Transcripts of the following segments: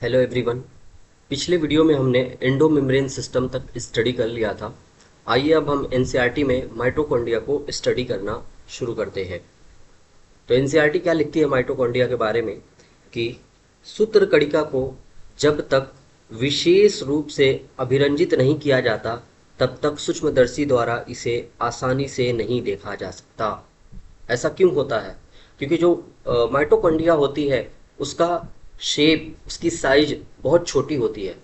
Hello everyone. पिछले video में हमने एंडो मेम्ब्रेन सिस्टम तक स्टडी कर लिया था। आइए अब हम एनसीईआरटी में माइटोकॉन्ड्रिया को स्टडी करना शुरू करते हैं। तो एनसीईआरटी क्या लिखती है माइटोकॉन्ड्रिया के बारे में कि सूत्रकणिका को जब तक विशेष रूप से अभिरंजित नहीं किया जाता तब तक सूक्ष्मदर्शी द्वारा इसे आसानी से नहीं देखा जा सकता। ऐसा क्यों होता है? क्योंकि जो माइटोकॉन्ड्रिया होती है उसका शेप, उसकी साइज बहुत छोटी होती है,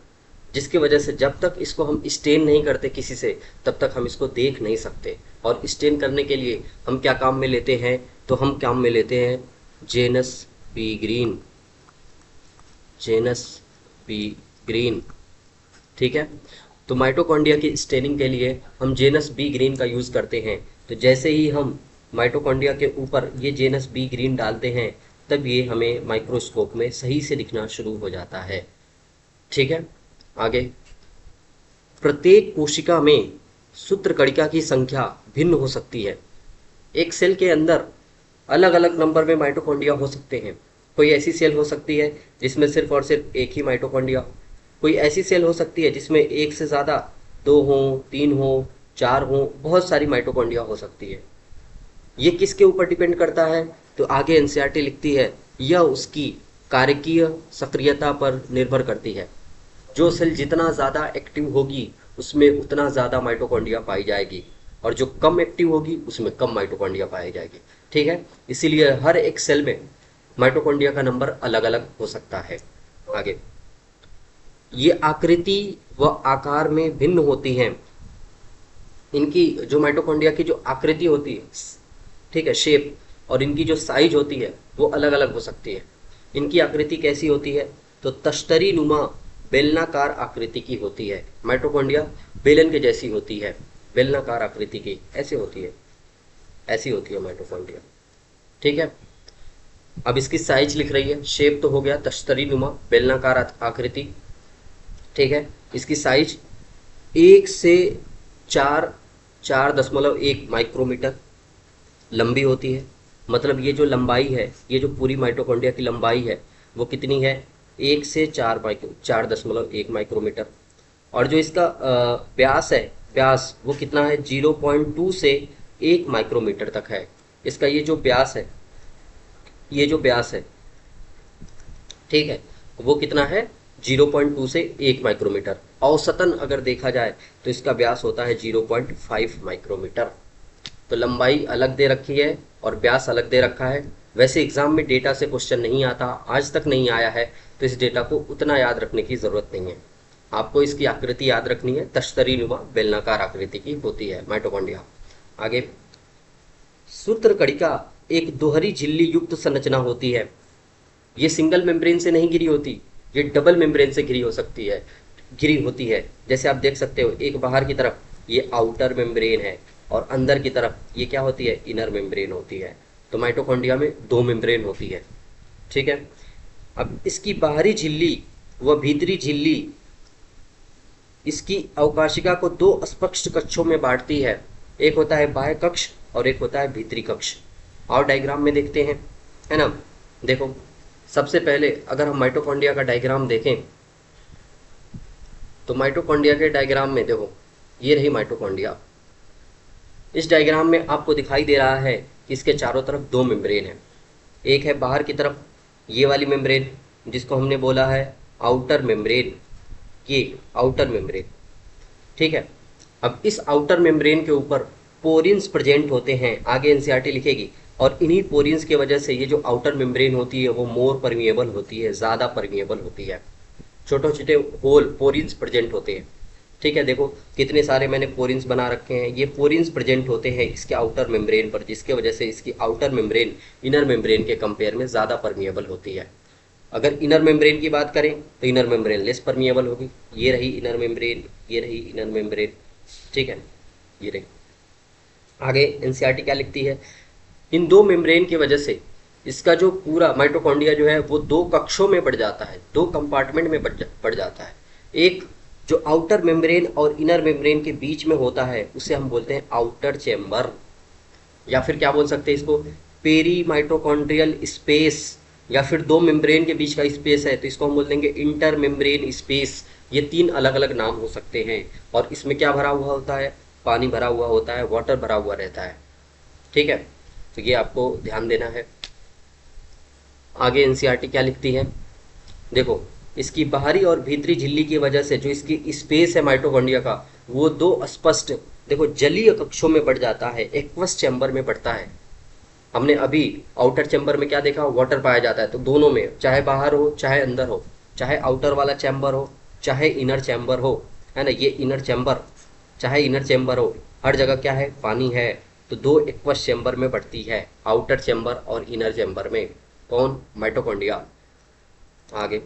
जिसकी वजह से जब तक इसको हम स्टेन नहीं करते किसी से तब तक हम इसको देख नहीं सकते। और स्टेन करने के लिए हम क्या काम में लेते हैं? तो हम काम में लेते हैं Janus P green. Janus P green, ठीक है। तो माइटोकॉन्ड्रिया की स्टेनिंग के लिए हम जेनस बी ग्रीन का यूज़ करते हैं। तो जैसे ही हम माइटोकॉन्ड्रिया के ऊपर ये जेनस बी ग्रीन डालते हैं तब ये हमें माइक्रोस्कोप में सही से दिखना शुरू हो जाता है, ठीक है। आगे, प्रत्येक कोशिका में सूत्रकणिका की संख्या भिन्न हो सकती है। एक सेल के अंदर अलग अलग नंबर में माइटोकॉन्ड्रिया हो सकते हैं। कोई ऐसी सेल हो सकती है जिसमें सिर्फ और सिर्फ एक ही माइटोकॉन्ड्रिया। कोई ऐसी सेल हो सकती है जिसमें एक से ज़्यादा, दो हों, तीन हों, चार हों, बहुत सारी माइटोकॉन्ड्रिया हो सकती है। ये किसके ऊपर डिपेंड करता है? तो आगे एनसीईआरटी लिखती है यह उसकी कार्यकीय सक्रियता पर निर्भर करती है। जो सेल जितना ज़्यादा एक्टिव होगी उसमें उतना ज़्यादा माइटोकॉन्ड्रिया पाई जाएगी, और जो कम एक्टिव होगी उसमें कम माइटोकॉन्ड्रिया पाई जाएगी, ठीक है। इसीलिए हर एक सेल में माइटोकॉन्ड्रिया का नंबर अलग अलग हो सकता है। आगे, ये आकृति व आकार में भिन्न होती हैं। इनकी जो माइटोकॉन्ड्रिया की जो आकृति होती है, ठीक है, शेप, और इनकी जो साइज होती है वो अलग अलग हो सकती है। इनकी आकृति कैसी होती है? तो तश्तरी नुमा बेलनाकार आकृति की होती है। माइटोकॉन्ड्रिया बेलन के जैसी होती है, बेलनाकार आकृति की ऐसे होती है, ऐसी होती है माइटोकॉन्ड्रिया, ठीक है। अब इसकी साइज लिख रही है। शेप तो हो गया तश्तरी नुमा बेलनाकार आकृति, ठीक है। इसकी साइज 1 से 4.1 माइक्रोमीटर लंबी होती है। मतलब ये जो लंबाई है, ये जो पूरी माइटोकॉन्ड्रिया की लंबाई है वो कितनी है? 1 से 4 माइक्रोमीटर। और जो इसका व्यास है, व्यास वो कितना है? 0.2 से 1 माइक्रोमीटर तक है। इसका ये जो व्यास है, ये जो व्यास है, ठीक है, वो कितना है? 0.2 से 1 माइक्रोमीटर। औसतन अगर देखा जाए तो इसका व्यास होता है 0.5 माइक्रोमीटर। तो लंबाई अलग दे रखी है और व्यास अलग दे रखा है। वैसे एग्जाम में डेटा से क्वेश्चन नहीं आता, आज तक नहीं आया है, तो इस डेटा को उतना याद रखने की ज़रूरत नहीं है। आपको इसकी आकृति याद रखनी है, तश्तरी नुमा बेलनाकार आकृति की होती है माइटोकॉन्ड्रिया। आगे, सूत्रकणिका एक दोहरी झिल्ली युक्त संरचना होती है। ये सिंगल मेम्ब्रेन से नहीं घिरी होती, ये डबल मेम्ब्रेन से घिरी होती है। जैसे आप देख सकते हो, एक बाहर की तरफ ये आउटर मेम्ब्रेन है और अंदर की तरफ ये क्या होती है? इनर मेम्ब्रेन होती है। तो माइटोकॉन्ड्रिया में दो मेम्ब्रेन होती है, ठीक है। अब इसकी बाहरी झिल्ली व भीतरी झिल्ली इसकी अवकाशिका को दो स्पष्ट कक्षों में बांटती है। एक होता है बाह्य कक्ष और एक होता है भीतरी कक्ष। और डायग्राम में देखते हैं, है ना। देखो, सबसे पहले अगर हम माइटोकॉन्ड्रिया का डायग्राम देखें तो माइटोकॉन्ड्रिया के डायग्राम में देखो, ये रही माइटोकॉन्ड्रिया। इस डायग्राम में आपको दिखाई दे रहा है कि इसके चारों तरफ दो मेम्ब्रेन हैं। एक है बाहर की तरफ ये वाली मेम्ब्रेन जिसको हमने बोला है आउटर मेम्ब्रेन, ये आउटर मेम्ब्रेन, ठीक है। अब इस आउटर मेम्ब्रेन के ऊपर पोरिन्स प्रेजेंट होते हैं, आगे एनसीईआरटी लिखेगी। और इन्हीं पोरिन्स की वजह से ये जो आउटर मेम्ब्रेन होती है वो मोर परमिएबल होती है, ज़्यादा परमिएबल होती है। छोटे छोटे होल पोरिन्स प्रेजेंट होते हैं, ठीक है। देखो कितने सारे मैंने पोरिन्स बना रखे हैं। ये पोरिन्स प्रेजेंट होते हैं इसके आउटर मेम्ब्रेन पर, जिसके वजह से इसकी आउटर मेम्ब्रेन इनर मेम्ब्रेन के कंपेयर में ज़्यादा परमिएबल होती है। अगर इनर मेम्ब्रेन की बात करें तो इनर मेम्ब्रेन लेस परमिएबल होगी। ये रही इनर मेम्ब्रेन, ये रही इनर मेम्ब्रेन, ठीक है, ये रही। आगे एनसीईआरटी क्या लिखती है? इन दो मेम्ब्रेन की वजह से इसका जो पूरा माइटोकॉन्ड्रिया जो है वो दो कक्षों में बढ़ जाता है, दो कंपार्टमेंट में बढ़ जाता है। एक जो आउटर मेम्ब्रेन और इनर मेम्ब्रेन के बीच में होता है उसे हम बोलते हैं आउटर चेम्बर, या फिर क्या बोल सकते हैं इसको? पेरी माइटोकॉन्ड्रियल स्पेस, या फिर दो मेम्ब्रेन के बीच का स्पेस है तो इसको हम बोल देंगे इंटर मेम्ब्रेन स्पेस। ये तीन अलग अलग नाम हो सकते हैं। और इसमें क्या भरा हुआ होता है, पानी भरा हुआ होता है, वाटर भरा हुआ रहता है। ठीक है, तो ये आपको ध्यान देना है। आगे एनसीईआरटी क्या लिखती है, देखो इसकी बाहरी और भीतरी झिल्ली की वजह से जो इसकी स्पेस है माइटोकॉन्ड्रिया का, वो दो स्पष्ट, देखो जलीय कक्षों में बढ़ जाता है, एक्वस चैम्बर में बढ़ता है। हमने अभी आउटर चैम्बर में क्या देखा, वाटर पाया जाता है। तो दोनों में, चाहे बाहर हो चाहे अंदर हो, चाहे आउटर वाला चैम्बर हो चाहे इनर चैम्बर हो, है ना, ये इनर चैम्बर चाहे इनर चैम्बर हो, हर जगह क्या है, पानी है। तो दो एक्वस चैम्बर में बढ़ती है, आउटर चैम्बर और इनर चैम्बर में। कौन, माइटोकॉन्ड्रिया। आगे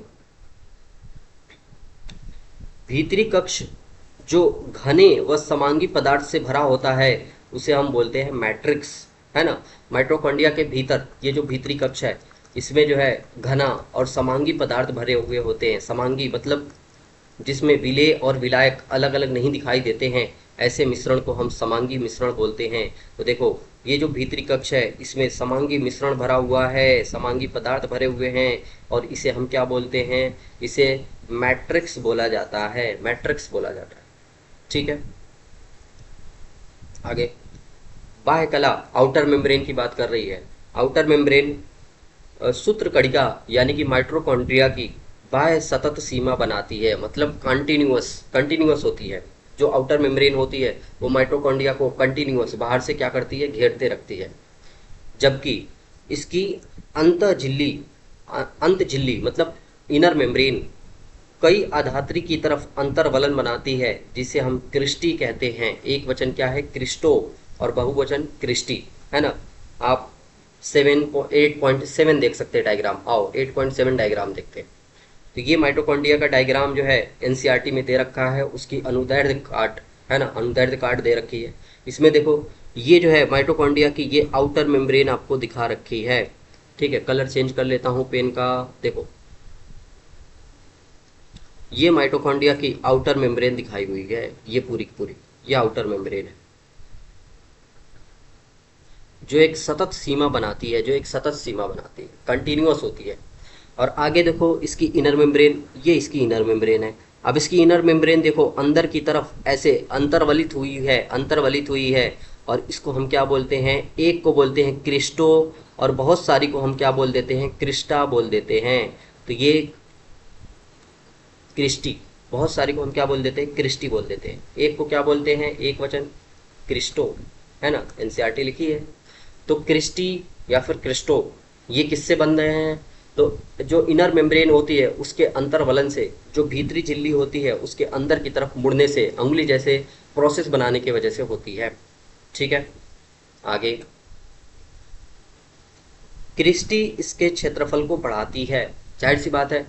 भीतरी कक्ष जो घने व समांगी पदार्थ से भरा होता है उसे हम बोलते हैं मैट्रिक्स, है ना। माइटोकॉन्ड्रिया के भीतर ये जो भीतरी कक्ष है, इसमें जो है घना और समांगी पदार्थ भरे हुए होते हैं। समांगी मतलब जिसमें विलेय और विलायक अलग अलग नहीं दिखाई देते हैं, ऐसे मिश्रण को हम समांगी मिश्रण बोलते हैं। तो देखो ये जो भीतरी कक्ष है इसमें समांगी मिश्रण भरा हुआ है, समांगी पदार्थ भरे हुए हैं, और इसे हम क्या बोलते हैं, इसे मैट्रिक्स बोला जाता है, मैट्रिक्स बोला जाता है। ठीक है, आगे बाह्य कला आउटर मेम्ब्रेन की बात कर रही है। आउटर मेम्ब्रेन सूत्र कणिका यानी कि माइटोकॉन्ड्रिया की बाह्य सतत सीमा बनाती है, मतलब कंटिन्यूअस होती है। जो आउटर मेम्ब्रेन होती है वो माइटोकॉन्ड्रिया को कंटिन्यूअस बाहर से क्या करती है, घेरते रखती है। जबकि इसकी अंत झिल्ली, अंत झिल्ली मतलब इनर मेम्ब्रेन कई आधात्री की तरफ अंतर्वलन बनाती है, जिसे हम क्रिस्टी कहते हैं। एक वचन क्या है, क्रिस्टो, और बहुवचन क्रिस्टी, है ना। आप 8.7 देख सकते हैं डायग्राम। आओ 8.7 डायग्राम देखते हैं। तो ये माइटोकॉन्ड्रिया का डायग्राम जो है एनसीईआरटी में दे रखा है, उसकी अनुदैर्ध्य काट, है ना, अनुदैर्ध्य काट दे रखी है। इसमें देखो ये जो है माइटोकॉन्ड्रिया की ये आउटर मेम्ब्रेन आपको दिखा रखी है। ठीक है, कलर चेंज कर लेता हूँ पेन का। देखो ये माइटोकॉन्ड्रिया की आउटर मेम्ब्रेन दिखाई हुई है, ये पूरी की पूरी ये आउटर मेम्ब्रेन है जो एक सतत सीमा बनाती है, जो एक सतत सीमा बनाती है, कंटिन्यूअस होती है। और आगे देखो इसकी इनर मेम्ब्रेन, ये इसकी इनर मेम्ब्रेन है। अब इसकी इनर मेम्ब्रेन देखो अंदर की तरफ ऐसे अंतर्वलित हुई है, अंतर्वलित हुई है। और इसको हम क्या बोलते हैं, एक को बोलते हैं क्रिस्टो, और बहुत सारी को हम क्या बोल देते हैं, क्रिस्टा बोल देते हैं। तो ये क्रिस्टी, बहुत सारी को हम क्या बोल देते हैं, क्रिस्टी बोल देते हैं। एक को क्या बोलते हैं, एक वचन क्रिस्टो, है ना, एनसीईआरटी लिखी है। तो क्रिस्टी या फिर क्रिस्टो ये किससे बन रहे हैं, तो जो इनर मेम्ब्रेन होती है उसके अंतर्वलन से, जो भीतरी झिल्ली होती है उसके अंदर की तरफ मुड़ने से, अंगुली जैसे प्रोसेस बनाने की वजह से होती है। ठीक है, आगे क्रिस्टी इसके क्षेत्रफल को बढ़ाती है। जाहिर सी बात है,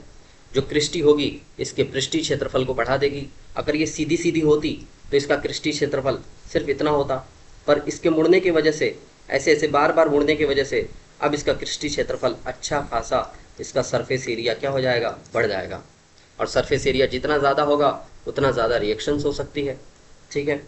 जो क्रिस्टी होगी इसके पृष्ठीय क्षेत्रफल को बढ़ा देगी। अगर ये सीधी सीधी होती तो इसका क्रिस्टी क्षेत्रफल सिर्फ इतना होता, पर इसके मुड़ने की वजह से, ऐसे ऐसे बार बार मुड़ने की वजह से अब इसका क्रिस्टी क्षेत्रफल अच्छा खासा, इसका सरफेस एरिया क्या हो जाएगा, बढ़ जाएगा। और सरफेस एरिया जितना ज़्यादा होगा उतना ज़्यादा रिएक्शंस हो सकती है। ठीक है,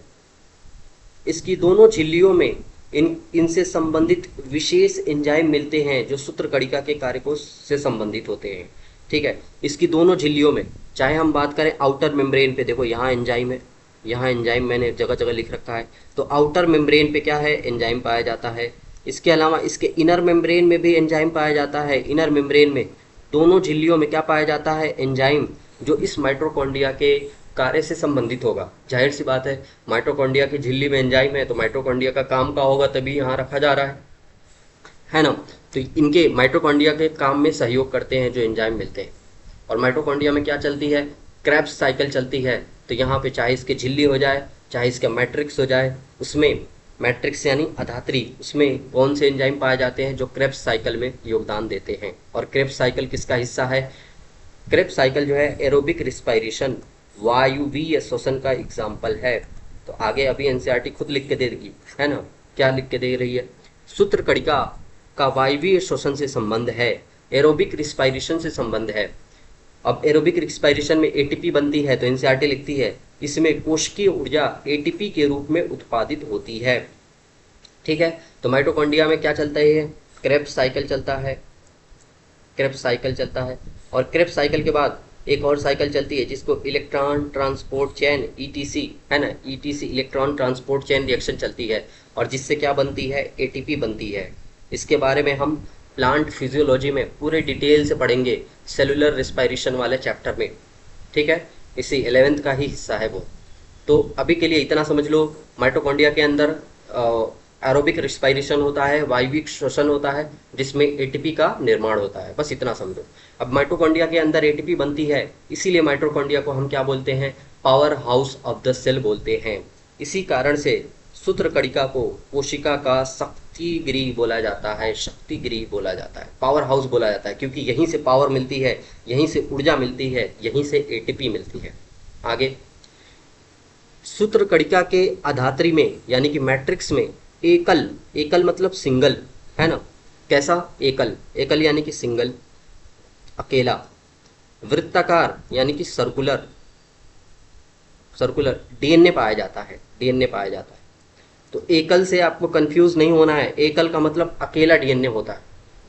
इसकी दोनों झिल्लियों में इनसे संबंधित विशेष एंजाइम मिलते हैं जो सूत्रकणिका के कार्य को से संबंधित होते हैं। ठीक है, इसकी दोनों झिल्लियों में, चाहे हम बात करें आउटर मेम्ब्रेन पे, देखो यहाँ एंजाइम है, यहाँ एंजाइम मैंने जगह जगह लिख रखा है। तो आउटर मेम्ब्रेन पे क्या है, एंजाइम पाया जाता है। इसके अलावा इसके इनर मेम्ब्रेन में भी एंजाइम पाया जाता है। इनर मेम्ब्रेन में दोनों झिल्लियों में क्या पाया जाता है, एंजाइम, जो इस माइटोकॉन्ड्रिया के कार्य से संबंधित होगा। जाहिर सी बात है, माइटोकॉन्ड्रिया की झिल्ली में एंजाइम है तो माइटोकॉन्ड्रिया का काम का होगा, तभी यहाँ रखा जा रहा है ना। तो इनके माइटोकॉन्ड्रिया के काम में सहयोग करते हैं जो एंजाइम मिलते हैं। और माइटोकॉन्ड्रिया में क्या चलती है, क्रेब्स साइकिल चलती है। तो यहाँ पे चाहे इसकी झिल्ली हो जाए चाहे इसका मैट्रिक्स हो जाए, उसमें मैट्रिक्स यानी अधात्री, उसमें कौन से एंजाइम पाए जाते हैं जो क्रेब्स साइकिल में योगदान देते हैं। और क्रेब्स साइकिल किसका हिस्सा है, क्रेब्स साइकिल जो है एरोबिक रिस्पायरेशन, वायुवीय श्वसन का एग्जाम्पल है। तो आगे अभी एनसीईआरटी खुद लिख के दे देगी, है ना, क्या लिख के दे रही है, सूत्रकणिका का वायवीय श्वसन से संबंध है, एरोबिक रिस्पायरेशन से संबंध है। अब एरोबिक रिस्पायरेशन में एटीपी बनती है, तो एनसीईआरटी लिखती है इसमें कोशिकीय ऊर्जा एटीपी के रूप में उत्पादित होती है। ठीक है, तो माइटोकॉन्ड्रिया में क्या चलता है, क्रेब्स साइकिल चलता है। क्रेब्स साइकिल चलता है, और क्रेब्स साइकिल के बाद एक और साइकिल चलती है जिसको इलेक्ट्रॉन ट्रांसपोर्ट चेन ईटीसी, है ना, etc electron transport chain reaction चलती है, और जिससे क्या बनती है, एटीपी बनती है। इसके बारे में हम प्लांट फिजियोलॉजी में पूरे डिटेल से पढ़ेंगे, सेलुलर रिस्पायरेशन वाले चैप्टर में, ठीक है, इसी 11th का ही हिस्सा है वो। तो अभी के लिए इतना समझ लो, माइटोकॉन्ड्रिया के अंदर एरोबिक रिस्पायरेशन होता है, वायविक श्वसन होता है, जिसमें एटीपी का निर्माण होता है, बस इतना समझो। अब माइटोकॉन्ड्रिया के अंदर एटीपी बनती है, इसीलिए माइटोकॉन्ड्रिया को हम क्या बोलते हैं, power house of the cell बोलते हैं। इसी कारण से सूत्रकणिका को कोशिका का शक्ति गृह बोला जाता है, शक्ति गृह बोला जाता है, पावर हाउस बोला जाता है, क्योंकि यहीं से पावर मिलती है, यहीं से ऊर्जा मिलती है, यहीं से एटीपी मिलती है। आगे, सूत्रकणिका के आधात्री में यानी कि मैट्रिक्स में एकल, एकल मतलब सिंगल, है ना, कैसा, एकल, एकल यानी कि सिंगल, अकेला, वृत्ताकार यानी कि सर्कुलर, सर्कुलर डीएनए पाया जाता है, डीएनए पाया जाता है। तो एकल से आपको कंफ्यूज नहीं होना है, एकल का मतलब अकेला डीएनए होता है,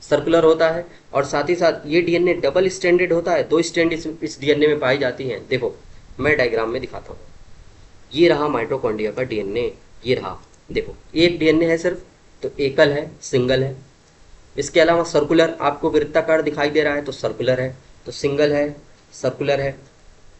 सर्कुलर होता है, और साथ ही साथ ये डीएनए डबल स्ट्रैंडेड होता है, दो स्ट्रैंड इस डीएनए में पाई जाती हैं। देखो मैं डायग्राम में दिखाता हूँ, ये रहा माइटोकॉन्ड्रिया का डीएनए, ये रहा, देखो एक डीएनए है सिर्फ, तो एकल है, सिंगल है। इसके अलावा सर्कुलर, आपको वृत्ताकार दिखाई दे रहा है तो सर्कुलर है, तो सिंगल है, सर्कुलर है।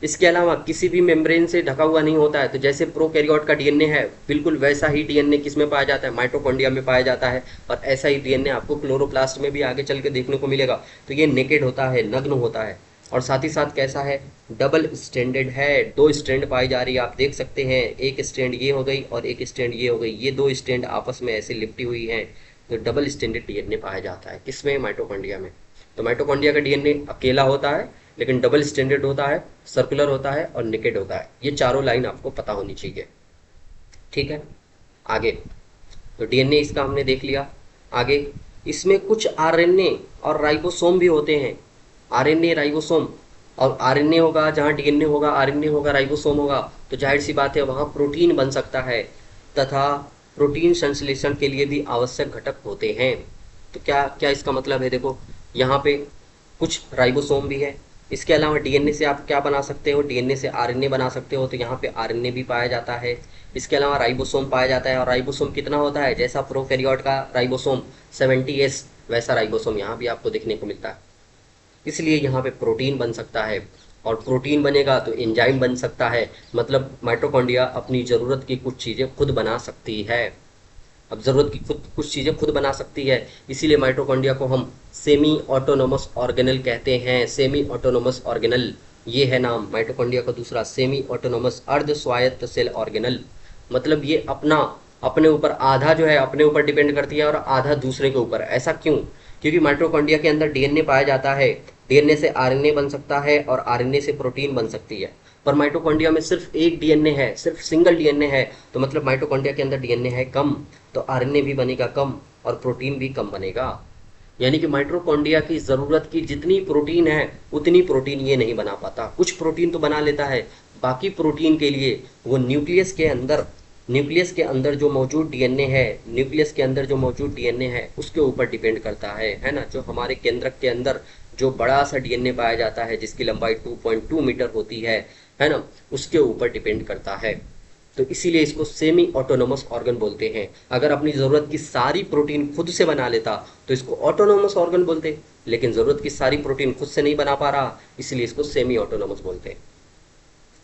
इसके अलावा किसी भी मेम्ब्रेन से ढका हुआ नहीं होता है, तो जैसे प्रोकैरियोट का डीएनए है, बिल्कुल वैसा ही डीएनए किसमें पाया जाता है, माइटोकॉन्ड्रिया में पाया जाता है, और ऐसा ही डीएनए आपको क्लोरोप्लास्ट में भी आगे चल के देखने को मिलेगा। तो ये नेकेड होता है, नग्न होता है, और साथ ही साथ कैसा है, डबल स्ट्रैंडेड है, दो स्ट्रैंड पाई जा रही है, आप देख सकते हैं, एक स्ट्रैंड ये हो गई और एक स्ट्रैंड ये हो गई, ये दो स्ट्रैंड आपस में ऐसे लिपटी हुई हैं, तो डबल स्ट्रैंडेड डीएनए पाया जाता है किसमें, माइटोकॉन्ड्रिया में। तो माइटोकॉन्ड्रिया का डीएनए अकेला होता है, लेकिन डबल स्टैंडर्ड होता है, सर्कुलर होता है और निकेड होता है। ये चारों लाइन आपको पता होनी चाहिए, ठीक है। आगे, तो डीएनए इसका हमने देख लिया। आगे, इसमें कुछ आरएनए और राइबोसोम भी होते हैं, आरएनए राइबोसोम, और आरएनए होगा जहाँ डीएनए होगा, आरएनए होगा, राइबोसोम होगा, तो जाहिर सी बात है वहाँ प्रोटीन बन सकता है, तथा प्रोटीन संश्लेषण के लिए भी आवश्यक घटक होते हैं। तो क्या क्या इसका मतलब है, देखो यहाँ पे कुछ राइबोसोम भी है, इसके अलावा डीएनए से आप क्या बना सकते हो, डीएनए से आरएनए बना सकते हो, तो यहाँ पे आरएनए भी पाया जाता है। इसके अलावा राइबोसोम पाया जाता है, और राइबोसोम कितना होता है, जैसा प्रोकैरियोट का राइबोसोम 70S, वैसा राइबोसोम यहाँ भी आपको देखने को मिलता है। इसलिए यहाँ पे प्रोटीन बन सकता है, और प्रोटीन बनेगा तो एंजाइम बन सकता है, मतलब माइटोकॉन्ड्रिया अपनी ज़रूरत की कुछ चीज़ें खुद बना सकती है। अब ज़रूरत की कुछ चीज़ें खुद बना सकती है, इसीलिए माइटोकॉन्ड्रिया को हम सेमी ऑटोनोमस ऑर्गेनल कहते हैं, सेमी ऑटोनोमस ऑर्गेनल, ये है नाम माइटोकॉन्ड्रिया का दूसरा, सेमी ऑटोनोमस, अर्ध स्वायत्त सेल ऑर्गेनल। मतलब ये अपना, अपने ऊपर आधा जो है अपने ऊपर डिपेंड करती है और आधा दूसरे के ऊपर। ऐसा क्यों, क्योंकि माइटोकॉन्ड्रिया के अंदर डीएनए पाया जाता है, डीएनए से आरएनए बन सकता है और आरएनए से प्रोटीन बन सकती है, पर माइटोकॉन्ड्रिया में सिर्फ एक डीएनए है, सिर्फ सिंगल डीएनए है, तो मतलब माइटोकॉन्ड्रिया के अंदर डीएनए है कम, तो आरएनए भी बनेगा कम और प्रोटीन भी कम बनेगा। यानी कि माइटोकॉन्ड्रिया की ज़रूरत की जितनी प्रोटीन है उतनी प्रोटीन ये नहीं बना पाता, कुछ प्रोटीन तो बना लेता है, बाकी प्रोटीन के लिए वो न्यूक्लियस के अंदर, न्यूक्लियस के अंदर जो मौजूद डीएनए है, न्यूक्लियस के अंदर जो मौजूद डीएनए है उसके ऊपर डिपेंड करता है ना। जो हमारे केंद्रक के अंदर जो बड़ा सा डीएनए पाया जाता है जिसकी लंबाई 2.2 मीटर होती है ना, उसके ऊपर डिपेंड करता है। तो इसीलिए इसको सेमी ऑटोनोमस ऑर्गन बोलते हैं। अगर अपनी ज़रूरत की सारी प्रोटीन खुद से बना लेता तो इसको ऑटोनोमस ऑर्गन बोलते, लेकिन ज़रूरत की सारी प्रोटीन खुद से नहीं बना पा रहा, इसलिए इसको सेमी ऑटोनोमस बोलते हैं।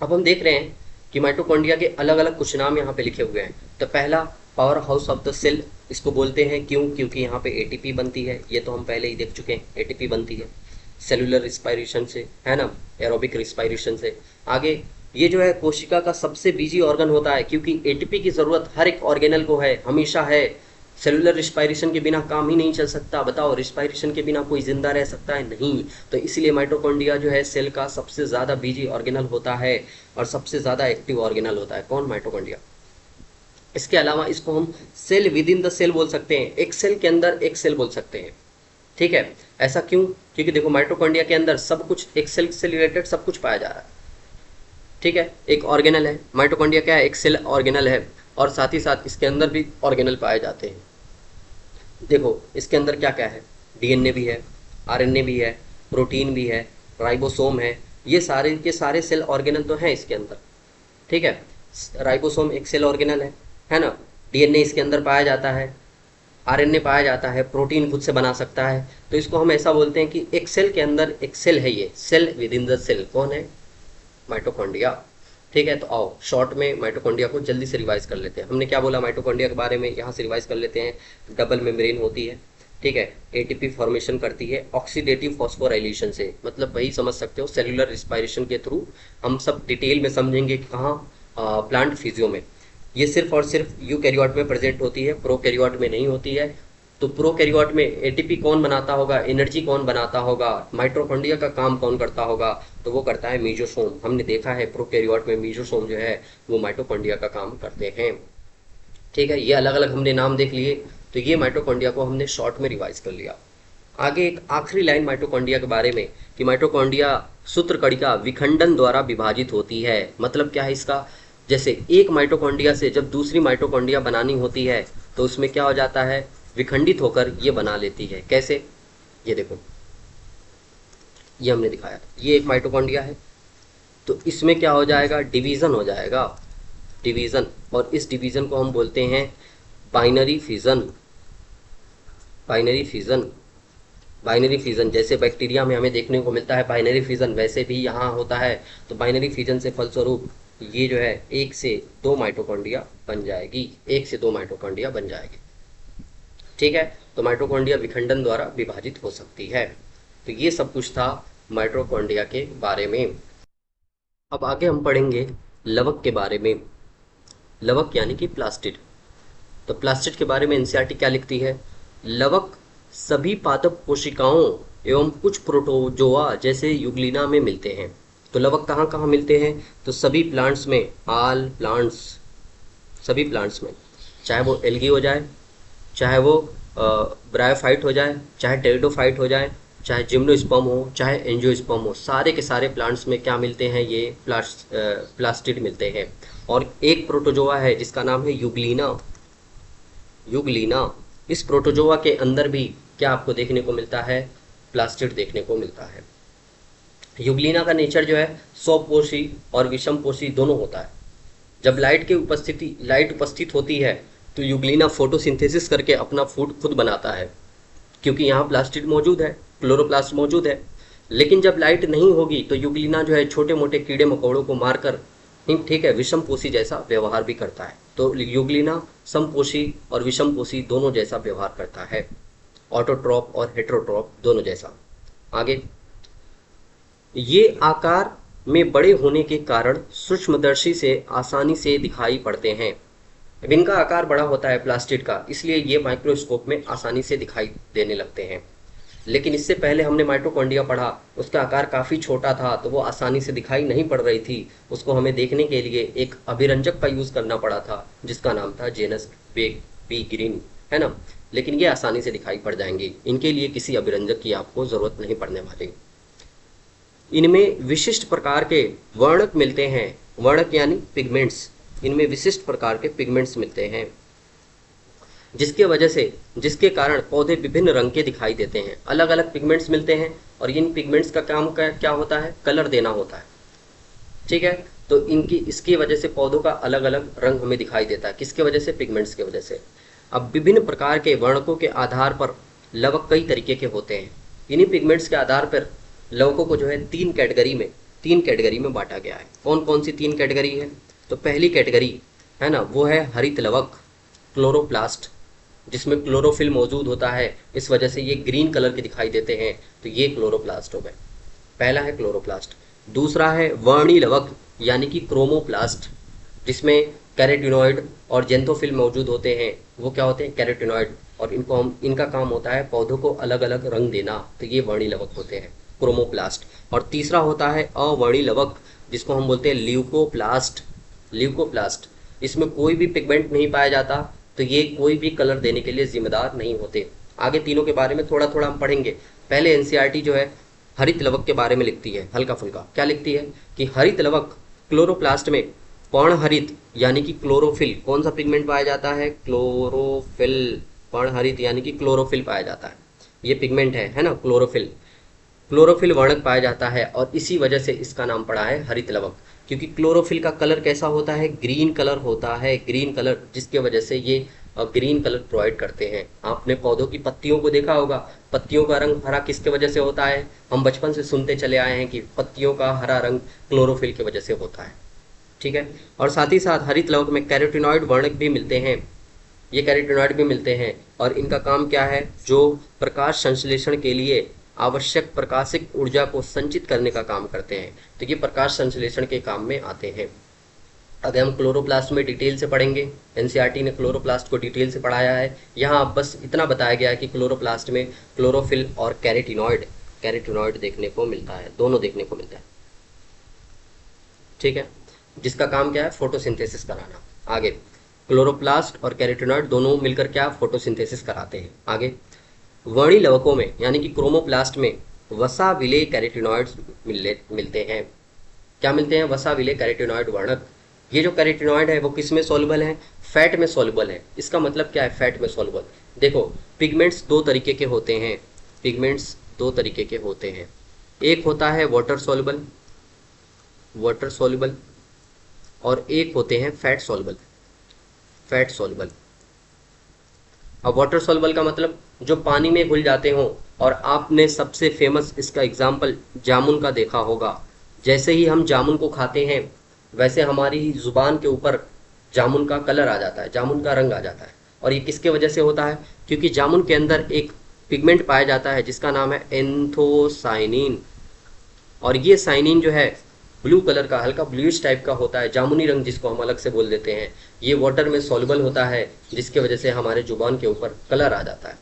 अब हम देख रहे हैं कि माइटोकॉन्ड्रिया के अलग अलग कुछ नाम यहाँ पे लिखे हुए हैं। तो पहला power house of the cell, इसको बोलते हैं क्यों, क्योंकि यहाँ पे एटीपी बनती है, ये तो हम पहले ही देख चुके हैं, एटीपी बनती है सेलुलर रिस्पायरेशन से, है ना, एरोबिक रिस्पायरेशन से। आगे, ये जो है कोशिका का सबसे बिजी ऑर्गन होता है, क्योंकि एटीपी की ज़रूरत हर एक ऑर्गेनल को है, हमेशा है। सेलुलर रिस्पायरेशन के बिना काम ही नहीं चल सकता, बताओ रिस्पायरेशन के बिना कोई जिंदा रह सकता है, नहीं। तो इसलिए माइटोकॉन्ड्रिया जो है सेल का सबसे ज़्यादा बिजी ऑर्गेनल होता है और सबसे ज़्यादा एक्टिव ऑर्गेनल होता है, कौन, माइटोकॉन्ड्रिया। इसके अलावा इसको हम cell within the cell बोल सकते हैं, एक सेल के अंदर एक सेल बोल सकते हैं, ठीक है। ऐसा क्यों, क्योंकि देखो माइटोकॉन्ड्रिया के अंदर सब कुछ, एक सेल से रिलेटेड सब कुछ पाया जा रहा है, ठीक है। एक ऑर्गेनल है, माइटोकॉन्ड्रिया क्या है, एक सेल ऑर्गेनल है, और साथ ही साथ इसके अंदर भी ऑर्गेनल पाए जाते हैं। देखो इसके अंदर क्या क्या है, डीएनए भी है, आरएनए भी है, प्रोटीन भी है, राइबोसोम है, ये सारे के सारे सेल ऑर्गेनल तो हैं इसके अंदर। ठीक है, राइबोसोम एक सेल ऑर्गेनल है ना। डीएनए इसके अंदर पाया जाता है, आरएनए पाया जाता है, प्रोटीन खुद से बना सकता है। तो इसको हम ऐसा बोलते हैं कि एक सेल के अंदर एक सेल है, ये cell within the cell कौन है, माइटोकॉन्ड्रिया। ठीक है, तो आओ शॉर्ट में माइटोकॉन्ड्रिया को जल्दी से रिवाइज कर लेते हैं। हमने क्या बोला माइटोकॉन्ड्रिया के बारे में, यहाँ से रिवाइज कर लेते हैं। डबल मेम्ब्रेन होती है, ठीक है, एटीपी फॉर्मेशन करती है ऑक्सीडेटिव फॉस्फोराइलेशन से, मतलब वही समझ सकते हो सेलुलर रिस्पायरेशन के थ्रू। हम सब डिटेल में समझेंगे कहाँ, प्लांट फिजियो में। ये सिर्फ और सिर्फ यूकैरियोट में प्रेजेंट होती है, प्रोकैरियोट में नहीं होती है। तो प्रोकैरियोट में एटीपी कौन बनाता होगा, एनर्जी कौन बनाता होगा, माइटोकॉन्ड्रिया का काम कौन करता होगा, तो वो करता है मीजोसोम। हमने देखा है प्रोकैरियोट में मीजोसोम जो है वो माइटोकॉन्ड्रिया का काम करते हैं। ठीक है, ये अलग अलग हमने नाम देख लिए। तो ये माइटोकॉन्ड्रिया को हमने शॉर्ट में रिवाइज कर लिया। आगे एक आखिरी लाइन माइटोकॉन्ड्रिया के बारे में कि माइटोकॉन्ड्रिया सूत्रकणिका विखंडन द्वारा विभाजित होती है। मतलब क्या है इसका, जैसे एक माइटोकॉन्ड्रिया से जब दूसरी माइटोकॉन्ड्रिया बनानी होती है तो उसमें क्या हो जाता है, विखंडित होकर ये बना लेती है। कैसे, ये देखो, ये हमने दिखाया, ये एक माइटोकॉन्ड्रिया है, तो इसमें क्या हो जाएगा, डिवीजन हो जाएगा, डिवीजन। और इस डिवीजन को हम बोलते हैं binary fission. Binary fission, binary fission जैसे बैक्टीरिया में हमें देखने को मिलता है बाइनरी फिजन, वैसे भी यहाँ होता है। तो बाइनरी फिजन से फलस्वरूप ये जो है एक से दो माइटोकॉन्ड्रिया बन जाएगी, एक से दो माइटोकॉन्ड्रिया बन जाएगी। ठीक है, तो माइटोकॉन्ड्रिया विखंडन द्वारा विभाजित हो सकती है। तो ये सब कुछ था माइटोकॉन्ड्रिया के बारे में। अब आगे हम पढ़ेंगे लवक के बारे में। लवक यानी कि प्लास्टिड। तो प्लास्टिड के बारे में एनसीईआरटी क्या लिखती है, लवक सभी पादप कोशिकाओं एवं कुछ प्रोटोजोआ जैसे युग्लिना में मिलते हैं। तो लवक कहाँ कहाँ मिलते हैं, तो सभी प्लांट्स में, ऑल प्लांट्स, सभी प्लांट्स में, चाहे वो एल्गी हो जाए, चाहे वो ब्रायोफाइट हो जाए, चाहे टेरिडोफाइट हो जाए, चाहे जिम्नोस्पर्म हो, चाहे एंजियोस्पर्म हो, सारे के सारे प्लांट्स में क्या मिलते हैं, ये प्लास्टिड मिलते हैं। और एक प्रोटोजोआ है जिसका नाम है युग्लिना। युग्लिना, इस प्रोटोजोआ के अंदर भी क्या आपको देखने को मिलता है, प्लास्टिड देखने को मिलता है। युग्लिना का नेचर जो है स्वपोषी और विषमपोषी दोनों होता है। जब लाइट उपस्थित होती है तो युग्लिना फोटोसिंथेसिस करके अपना फूड खुद बनाता है, क्योंकि यहाँ प्लास्टिड मौजूद है, क्लोरोप्लास्ट मौजूद है। लेकिन जब लाइट नहीं होगी तो युग्लिना जो है छोटे मोटे कीड़े मकोड़ों को मारकर, ठीक है, विषमपोषी जैसा व्यवहार भी करता है। तो युग्लिना समपोषी और विषमपोषी दोनों जैसा व्यवहार करता है, ऑटोट्रॉप और हेटेरोट्रॉप दोनों जैसा। आगे, ये आकार में बड़े होने के कारण सूक्ष्मदर्शी से आसानी से दिखाई पड़ते हैं। अब इनका आकार बड़ा होता है प्लास्टिड का, इसलिए ये माइक्रोस्कोप में आसानी से दिखाई देने लगते हैं। लेकिन इससे पहले हमने माइटोकॉन्ड्रिया पढ़ा, उसका आकार काफ़ी छोटा था, तो वो आसानी से दिखाई नहीं पड़ रही थी। उसको हमें देखने के लिए एक अभिरंजक का यूज़ करना पड़ा था जिसका नाम था जेनस बी ग्रीन, है ना। लेकिन ये आसानी से दिखाई पड़ जाएंगे, इनके लिए किसी अभिरंजक की आपको ज़रूरत नहीं पड़ने वाली। इनमें विशिष्ट प्रकार के वर्णक मिलते हैं, वर्णक यानी पिगमेंट्स। इनमें विशिष्ट प्रकार के पिगमेंट्स मिलते हैं जिसके कारण पौधे विभिन्न रंग के दिखाई देते हैं। अलग अलग पिगमेंट्स मिलते हैं और इन पिगमेंट्स का काम क्या होता है, कलर देना होता है। ठीक है, तो इसकी वजह से पौधों का अलग अलग रंग हमें दिखाई देता है, किसके वजह से, पिगमेंट्स की वजह से। अब विभिन्न प्रकार के वर्णकों के आधार पर लवक कई तरीके के होते हैं। इन्हीं पिगमेंट्स के आधार पर लवकों को जो है तीन कैटेगरी में बांटा गया है। कौन कौन सी तीन कैटेगरी है, तो पहली कैटेगरी है ना, वो है हरित लवक, क्लोरोप्लास्ट, जिसमें क्लोरोफिल मौजूद होता है, इस वजह से ये ग्रीन कलर के दिखाई देते हैं, तो ये क्लोरोप्लास्ट हो गए। पहला है क्लोरोप्लास्ट। दूसरा है वर्णी लवक यानी कि क्रोमोप्लास्ट, जिसमें कैरोटिनॉइड और जेंथोफिल मौजूद होते हैं। वो क्या होते हैं, कैरोटिनॉइड, और इनका काम होता है पौधों को अलग अलग रंग देना, तो ये वर्णी लवक होते हैं, क्रोमोप्लास्ट। और तीसरा होता है अवर्णी लवक, जिसको हम बोलते हैं ल्यूकोप्लास्ट। इसमें कोई भी पिगमेंट नहीं पाया जाता, तो ये कोई भी कलर देने के लिए जिम्मेदार नहीं होते। आगे तीनों के बारे में थोड़ा थोड़ा हम पढ़ेंगे। पहले एनसीईआरटी जो है हरित लवक के बारे में लिखती है, हल्का फुल्का क्या लिखती है कि हरित लवक क्लोरोप्लास्ट में पर्णहरित यानी कि क्लोरोफिल, कौन सा पिगमेंट पाया जाता है, क्लोरोफिल। पर्णहरित यानी कि क्लोरोफिल पाया जाता है। ये पिगमेंट है ना, क्लोरोफिल। क्लोरोफिल वर्णक पाया जाता है और इसी वजह से इसका नाम पड़ा है हरित लवक, क्योंकि क्लोरोफिल का कलर कैसा होता है, ग्रीन कलर होता है, ग्रीन कलर, जिसके वजह से ये ग्रीन कलर प्रोवाइड करते हैं। आपने पौधों की पत्तियों को देखा होगा, पत्तियों का रंग हरा किसके वजह से होता है, हम बचपन से सुनते चले आए हैं कि पत्तियों का हरा रंग क्लोरोफिल की वजह से होता है। ठीक है, और साथ ही साथ हरित लवक में कैरोटीनॉइड वर्णक भी मिलते हैं, ये कैरोटीनॉइड भी मिलते हैं, और इनका काम क्या है, जो प्रकाश संश्लेषण के लिए आवश्यक प्रकाशिक ऊर्जा को संचित करने का काम करते हैं। तो ये प्रकाश संश्लेषण के काम में आते हैं। अगर हम क्लोरोप्लास्ट में डिटेल से पढ़ेंगे, एनसीईआरटी ने क्लोरोप्लास्ट को डिटेल से पढ़ाया है। यहाँ बस इतना बताया गया है कि क्लोरोप्लास्ट में क्लोरोफिल और कैरोटीनॉइड कैरोटीनॉइड देखने को मिलता है, दोनों देखने को मिलता है। ठीक है, जिसका काम क्या है, फोटोसिंथेसिस कराना। आगे क्लोरोप्लास्ट और कैरोटीनॉइड दोनों मिलकर क्या, फोटोसिंथेसिस कराते हैं। आगे वर्णी लवकों में यानी कि क्रोमोप्लास्ट में वसा विलेय कैरोटीनॉइड्स मिलते हैं। क्या मिलते हैं, वसा विलेय कैरोटीनॉइड वर्णक। ये जो कैरोटीनॉइड है वो किस में सॉल्युबल है, फैट में सॉल्युबल है। इसका मतलब क्या है, फैट में सॉल्युबल। देखो पिगमेंट्स दो तरीके के होते हैं, पिगमेंट्स दो तरीके के होते हैं। एक होता है वाटर सॉल्युबल, वाटर सॉल्युबल, और एक होते हैं फैट सॉल्युबल, फैट सॉल्युबल। अब वाटर सॉल्युबल का मतलब जो पानी में घुल जाते हों, और आपने सबसे फेमस इसका एग्जाम्पल जामुन का देखा होगा। जैसे ही हम जामुन को खाते हैं वैसे हमारी जुबान के ऊपर जामुन का कलर आ जाता है, जामुन का रंग आ जाता है। और ये किसके वजह से होता है, क्योंकि जामुन के अंदर एक पिगमेंट पाया जाता है जिसका नाम है एंथोसाइनिन, और ये साइनिन जो है ब्लू कलर का, हल्का ब्लूइश टाइप का होता है, जामुनी रंग जिसको हम अलग से बोल देते हैं। ये वाटर में सॉल्युबल होता है, जिसके वजह से हमारे जुबान के ऊपर कलर आ जाता है।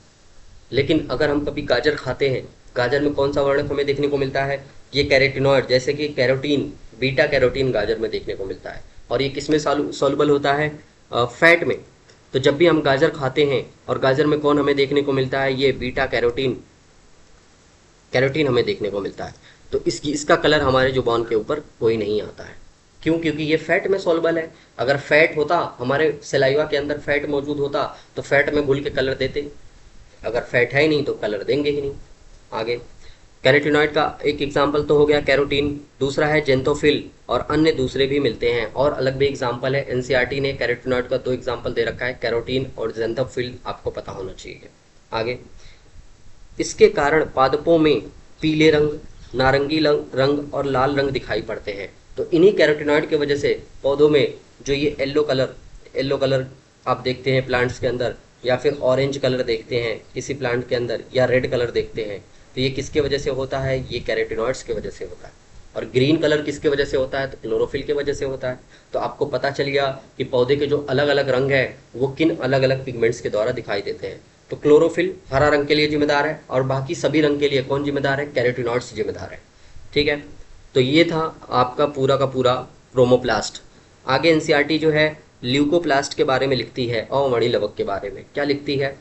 लेकिन अगर हम कभी गाजर खाते हैं, गाजर में कौन सा वर्णक हमें देखने को मिलता है, ये कैरोटीनॉइड, जैसे कि कैरोटीन, बीटा कैरोटीन गाजर में देखने को मिलता है। और ये किस में सॉल्युबल होता है, फैट में। तो जब भी हम गाजर खाते हैं, और गाजर में कौन हमें देखने को मिलता है, ये बीटा कैरोटीन, कैरोटीन हमें देखने को मिलता है। तो इसका कलर हमारे जुबान के ऊपर कोई नहीं आता है। क्यों, क्योंकि ये फैट में सॉल्युबल है। अगर फैट होता, हमारे सलाइवा के अंदर फैट मौजूद होता, तो फैट में घुल के कलर देते। अगर फैट है ही नहीं तो कलर देंगे ही नहीं। आगे कैरोटीनॉइड का एक एग्जाम्पल तो हो गया कैरोटीन, दूसरा है जेंथोफिल, और अन्य दूसरे भी मिलते हैं और अलग भी एग्जाम्पल है। एनसीईआरटी ने कैरोटीनॉइड का दो एग्जाम्पल दे रखा है, कैरोटीन और जेंथोफिल, आपको पता होना चाहिए। आगे इसके कारण पादपों में पीले रंग, नारंगी रंग और लाल रंग दिखाई पड़ते हैं। तो इन्हीं कैरोटीनॉइड की वजह से पौधों में जो ये येलो कलर आप देखते हैं प्लांट्स के अंदर, या फिर ऑरेंज कलर देखते हैं किसी प्लांट के अंदर, या रेड कलर देखते हैं, तो ये किसके वजह से होता है, ये कैरोटीनॉइड्स की वजह से होता है। और ग्रीन कलर किसके वजह से होता है, तो क्लोरोफिल की वजह से होता है। तो आपको पता चल गया कि पौधे के जो अलग अलग रंग है वो किन अलग अलग पिगमेंट्स के द्वारा दिखाई देते हैं। तो क्लोरोफिल हरा रंग के लिए जिम्मेदार है, और बाकी सभी रंग के लिए कौन जिम्मेदार है, कैरोटीनॉइड्स जिम्मेदार है। ठीक है, तो ये था आपका पूरा का पूरा क्रोमोप्लास्ट। आगे एनसीईआरटी जो है ल्यूकोप्लास्ट के बारे में लिखती है, अवर्णी लवक के बारे में। क्या लिखती है,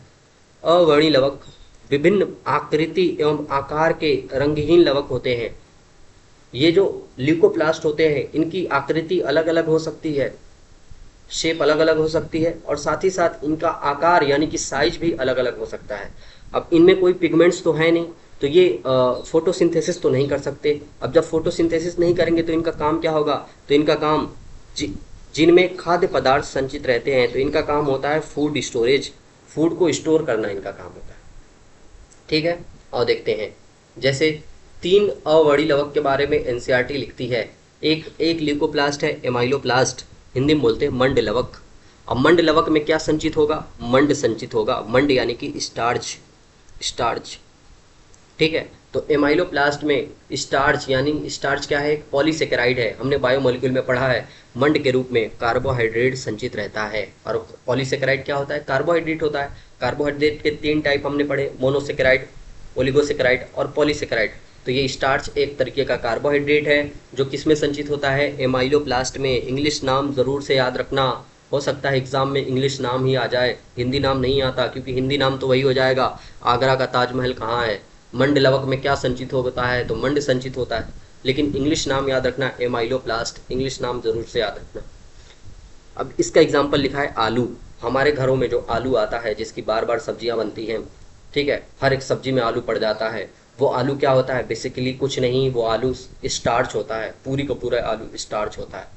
अवर्णी लवक विभिन्न आकृति एवं आकार के रंगहीन लवक होते हैं। ये जो ल्यूकोप्लास्ट होते हैं इनकी आकृति अलग अलग हो सकती है, शेप अलग अलग हो सकती है, और साथ ही साथ इनका आकार यानी कि साइज भी अलग अलग हो सकता है। अब इनमें कोई पिगमेंट्स तो है नहीं, तो ये फोटोसिंथेसिस तो नहीं कर सकते। अब जब फोटोसिंथेसिस नहीं करेंगे तो इनका काम क्या होगा, तो इनका काम जिनमें खाद्य पदार्थ संचित रहते हैं तो इनका काम होता है फूड स्टोरेज, फूड को स्टोर करना इनका काम होता है। ठीक है, और देखते हैं जैसे तीन अवर्णी लवक के बारे में एनसीईआरटी लिखती है। एक ल्यूकोप्लास्ट है, एमाइलोप्लास्ट, हिंदी में बोलते हैं मंड लवक। अब मंड लवक में क्या संचित होगा, मंड संचित होगा, मंड यानी कि स्टार्च, स्टार्च। ठीक है, तो एमाइलोप्लास्ट में स्टार्च यानी स्टार्च क्या है, पॉलीसेकेराइड है। हमने बायोमोलिक्यूल में पढ़ा है, मंड के रूप में कार्बोहाइड्रेट संचित रहता है। और पॉलीसेकेराइड क्या होता है, कार्बोहाइड्रेट होता है। कार्बोहाइड्रेट के तीन टाइप हमने पढ़े, मोनोसेकेराइड, ओलिगोसेकेराइड और पॉलीसेकेराइड। तो ये स्टार्च एक तरीके का कार्बोहाइड्रेट है जो किस में संचित होता है, एमाइलोप्लास्ट में। इंग्लिश नाम ज़रूर से याद रखना, हो सकता है एग्जाम में इंग्लिश नाम ही आ जाए, हिंदी नाम नहीं आता, क्योंकि हिंदी नाम तो वही हो जाएगा, आगरा का ताजमहल कहाँ है। मंड लवक में क्या संचित होता है, तो मंड संचित होता है। लेकिन इंग्लिश नाम याद रखना, एमाइलोप्लास्ट, इंग्लिश नाम जरूर से याद रखना। अब इसका एग्जाम्पल लिखा है आलू। हमारे घरों में जो आलू आता है जिसकी बार बार सब्जियां बनती हैं, ठीक है, हर एक सब्जी में आलू पड़ जाता है। वो आलू क्या होता है, बेसिकली कुछ नहीं, वो आलू स्टार्च होता है, पूरी का पूरा आलू स्टार्च होता है,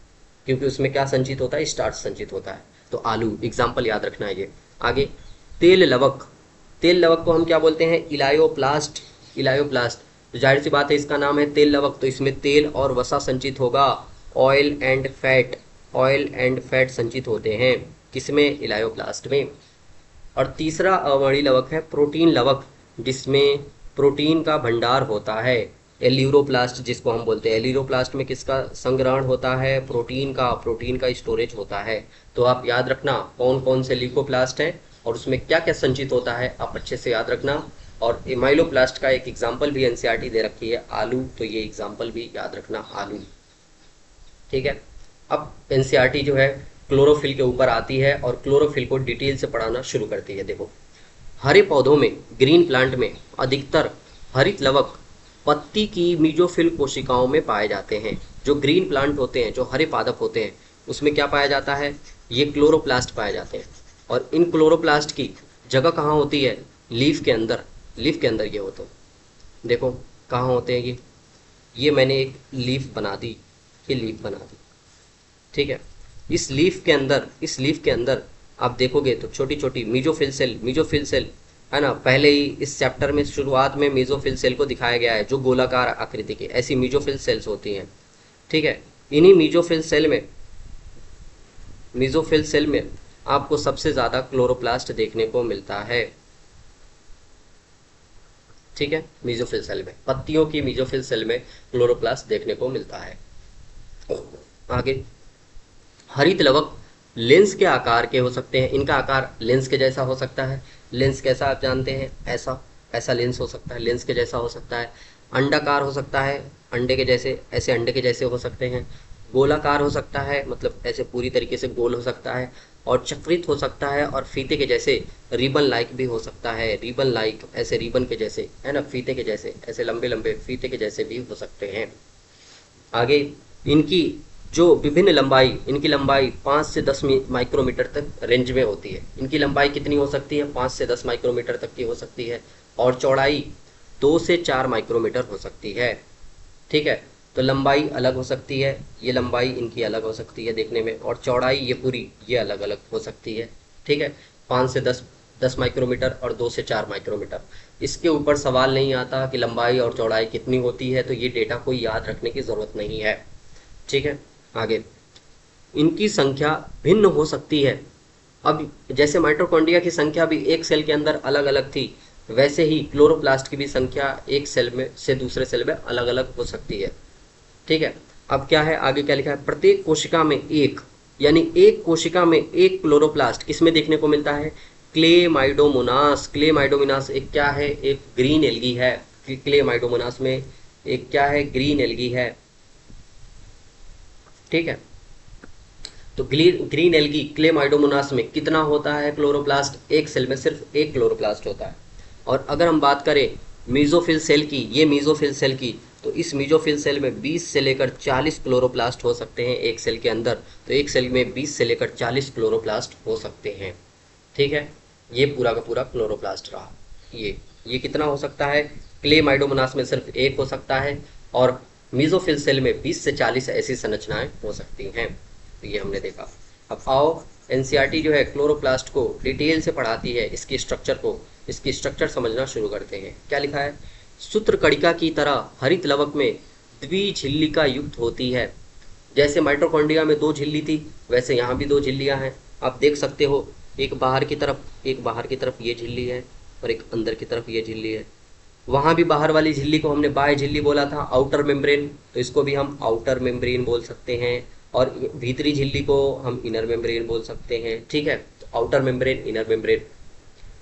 क्योंकि उसमें क्या संचित होता है, स्टार्च संचित होता है। तो आलू एग्जाम्पल याद रखना है ये। आगे तेल लवक, तेल लवक को हम क्या बोलते हैं, इलायोप्लास्ट, इलायोप्लास्ट। तो जाहिर सी बात है इसका नाम है तेल लवक, तो इसमें तेल और वसा संचित होगा, oil and fat, oil and fat संचित होते हैं किसमें, इलायोप्लास्ट में। और तीसरा अवर्णीय लवक है प्रोटीन लवक, जिसमें प्रोटीन का भंडार होता है, एल्यूरोप्लास्ट जिसको हम बोलते हैं। एल्यूरोप्लास्ट में किसका संग्रहण होता है, प्रोटीन का, प्रोटीन का स्टोरेज होता है। तो आप याद रखना कौन कौन से ल्यूकोप्लास्ट हैं और उसमें क्या क्या संचित होता है, आप अच्छे से याद रखना। और एमाइलोप्लास्ट का एक एग्जाम्पल भी एनसीईआरटी दे रखी है, आलू, तो ये एग्जाम्पल भी याद रखना, आलू। ठीक है, अब एनसीईआरटी जो है क्लोरोफिल के ऊपर आती है और क्लोरोफिल को डिटेल से पढ़ाना शुरू करती है। देखो, हरे पौधों में, ग्रीन प्लांट में अधिकतर हरित लवक पत्ती की मीजोफिल कोशिकाओं में पाए जाते हैं। जो ग्रीन प्लांट होते हैं, जो हरे पादप होते हैं, उसमें क्या पाया जाता है, ये क्लोरोप्लास्ट पाए जाते हैं। और इन क्लोरोप्लास्ट की जगह कहाँ होती है, लीफ के अंदर, लीफ के अंदर ये होते हैं। देखो कहाँ होते हैं ये मैंने एक लीफ बना दी, ये लीफ बना दी, ठीक है। इस लीफ के अंदर, इस लीफ के अंदर आप देखोगे तो छोटी छोटी मीजोफिल सेल, मीजोफिल सेल है ना, पहले ही इस चैप्टर में शुरुआत में मीजोफिल सेल को दिखाया गया है, जो गोलाकार आकृति के, ऐसी मीजोफिल सेल्स होती हैं। ठीक है, इन्हीं मीजोफिल सेल में, मीजोफिल सेल में आपको सबसे ज़्यादा क्लोरोप्लास्ट देखने को मिलता है। ठीक है, मीजोफिल सेल में, पत्तियों की मीजोफिल सेल में क्लोरोप्लास्ट देखने को मिलता है। आगे, हरित लवक लेंस के आकार के हो सकते हैं, इनका आकार लेंस के जैसा हो सकता है। लेंस कैसा आप जानते हैं, ऐसा, ऐसा लेंस हो सकता है, लेंस के जैसा हो सकता है। अंडाकार हो सकता है, अंडे के जैसे, ऐसे अंडे के जैसे हो सकते हैं। गोलाकार हो सकता है, मतलब ऐसे पूरी तरीके से गोल हो सकता है। और चक्रित हो सकता है, और फीते के जैसे, रिबन लाइक भी हो सकता है, रिबन लाइक, ऐसे रिबन के जैसे, है ना, फीते के जैसे, ऐसे लंबे लंबे फीते के जैसे भी हो सकते हैं। आगे, इनकी जो विभिन्न लंबाई, इनकी लंबाई 5 से 10 माइक्रोमीटर तक रेंज में होती है। इनकी लंबाई कितनी हो सकती है, 5 से 10 माइक्रोमीटर तक की हो सकती है। और चौड़ाई 2 से 4 माइक्रोमीटर हो सकती है। ठीक है, तो लंबाई अलग हो सकती है, ये लंबाई इनकी अलग हो सकती है देखने में, और चौड़ाई ये पूरी, ये अलग अलग हो सकती है। ठीक है, 5 से 10 माइक्रोमीटर और 2 से 4 माइक्रोमीटर। इसके ऊपर सवाल नहीं आता कि लंबाई और चौड़ाई कितनी होती है, तो ये डेटा को याद रखने की ज़रूरत नहीं है। ठीक है, आगे, इनकी संख्या भिन्न हो सकती है। अब जैसे माइटोकॉन्ड्रिया की संख्या भी एक सेल के अंदर अलग अलग थी, वैसे ही क्लोरोप्लास्ट की भी संख्या एक सेल में से दूसरे सेल में अलग अलग हो सकती है। ठीक है, अब क्या है, आगे क्या लिखा है, प्रत्येक कोशिका में एक, यानी एक कोशिका में एक क्लोरोप्लास्ट किसमें देखने को मिलता है, क्लेमाइडोमोनास। क्लेमाइडोमोनास एक क्या है, एक ग्रीन एल्गी है। क्लेमाइडोमोनास में एक क्या है, ग्रीन एल्गी है। ठीक है, तो ग्रीन एल्गी क्लेमाइडोमोनास में कितना होता है क्लोरोप्लास्ट, एक सेल में सिर्फ एक क्लोरोप्लास्ट होता है। और अगर हम बात करें मीजोफिल सेल की, ये मीजोफिल सेल की, तो इस मीजोफिल सेल में 20 से लेकर 40 क्लोरोप्लास्ट हो सकते हैं एक सेल के अंदर। तो एक सेल में 20 से लेकर 40 क्लोरोप्लास्ट हो सकते हैं। ठीक है, ये पूरा का पूरा क्लोरोप्लास्ट रहा। ये कितना हो सकता है, क्लेमाइडोमोनास में सिर्फ एक हो सकता है, और मीजोफिल सेल में 20 से 40 ऐसी संरचनाएं हो सकती हैं। तो ये हमने देखा। अब आओ, एनसीईआरटी जो है क्लोरोप्लास्ट को डिटेल से पढ़ाती है, इसकी स्ट्रक्चर को, इसकी स्ट्रक्चर समझना शुरू करते हैं। क्या लिखा है, सूत्रकणिका की तरह हरित लवक में द्विझिल्लिका युक्त होती है। जैसे माइटोकॉन्ड्रिया में 2 झिल्ली थी, वैसे यहाँ भी 2 झिल्लियाँ हैं। आप देख सकते हो, एक बाहर की तरफ, एक बाहर की तरफ ये झिल्ली है, और एक अंदर की तरफ ये झिल्ली है। वहाँ भी बाहर वाली झिल्ली को हमने बाह्य झिल्ली बोला था, आउटर मेम्ब्रेन, तो इसको भी हम आउटर मेम्ब्रेन बोल सकते हैं। और भीतरी झिल्ली को हम इनर मेम्ब्रेन बोल सकते हैं। ठीक है, तो आउटर मेम्ब्रेन, इनर मेम्ब्रेन।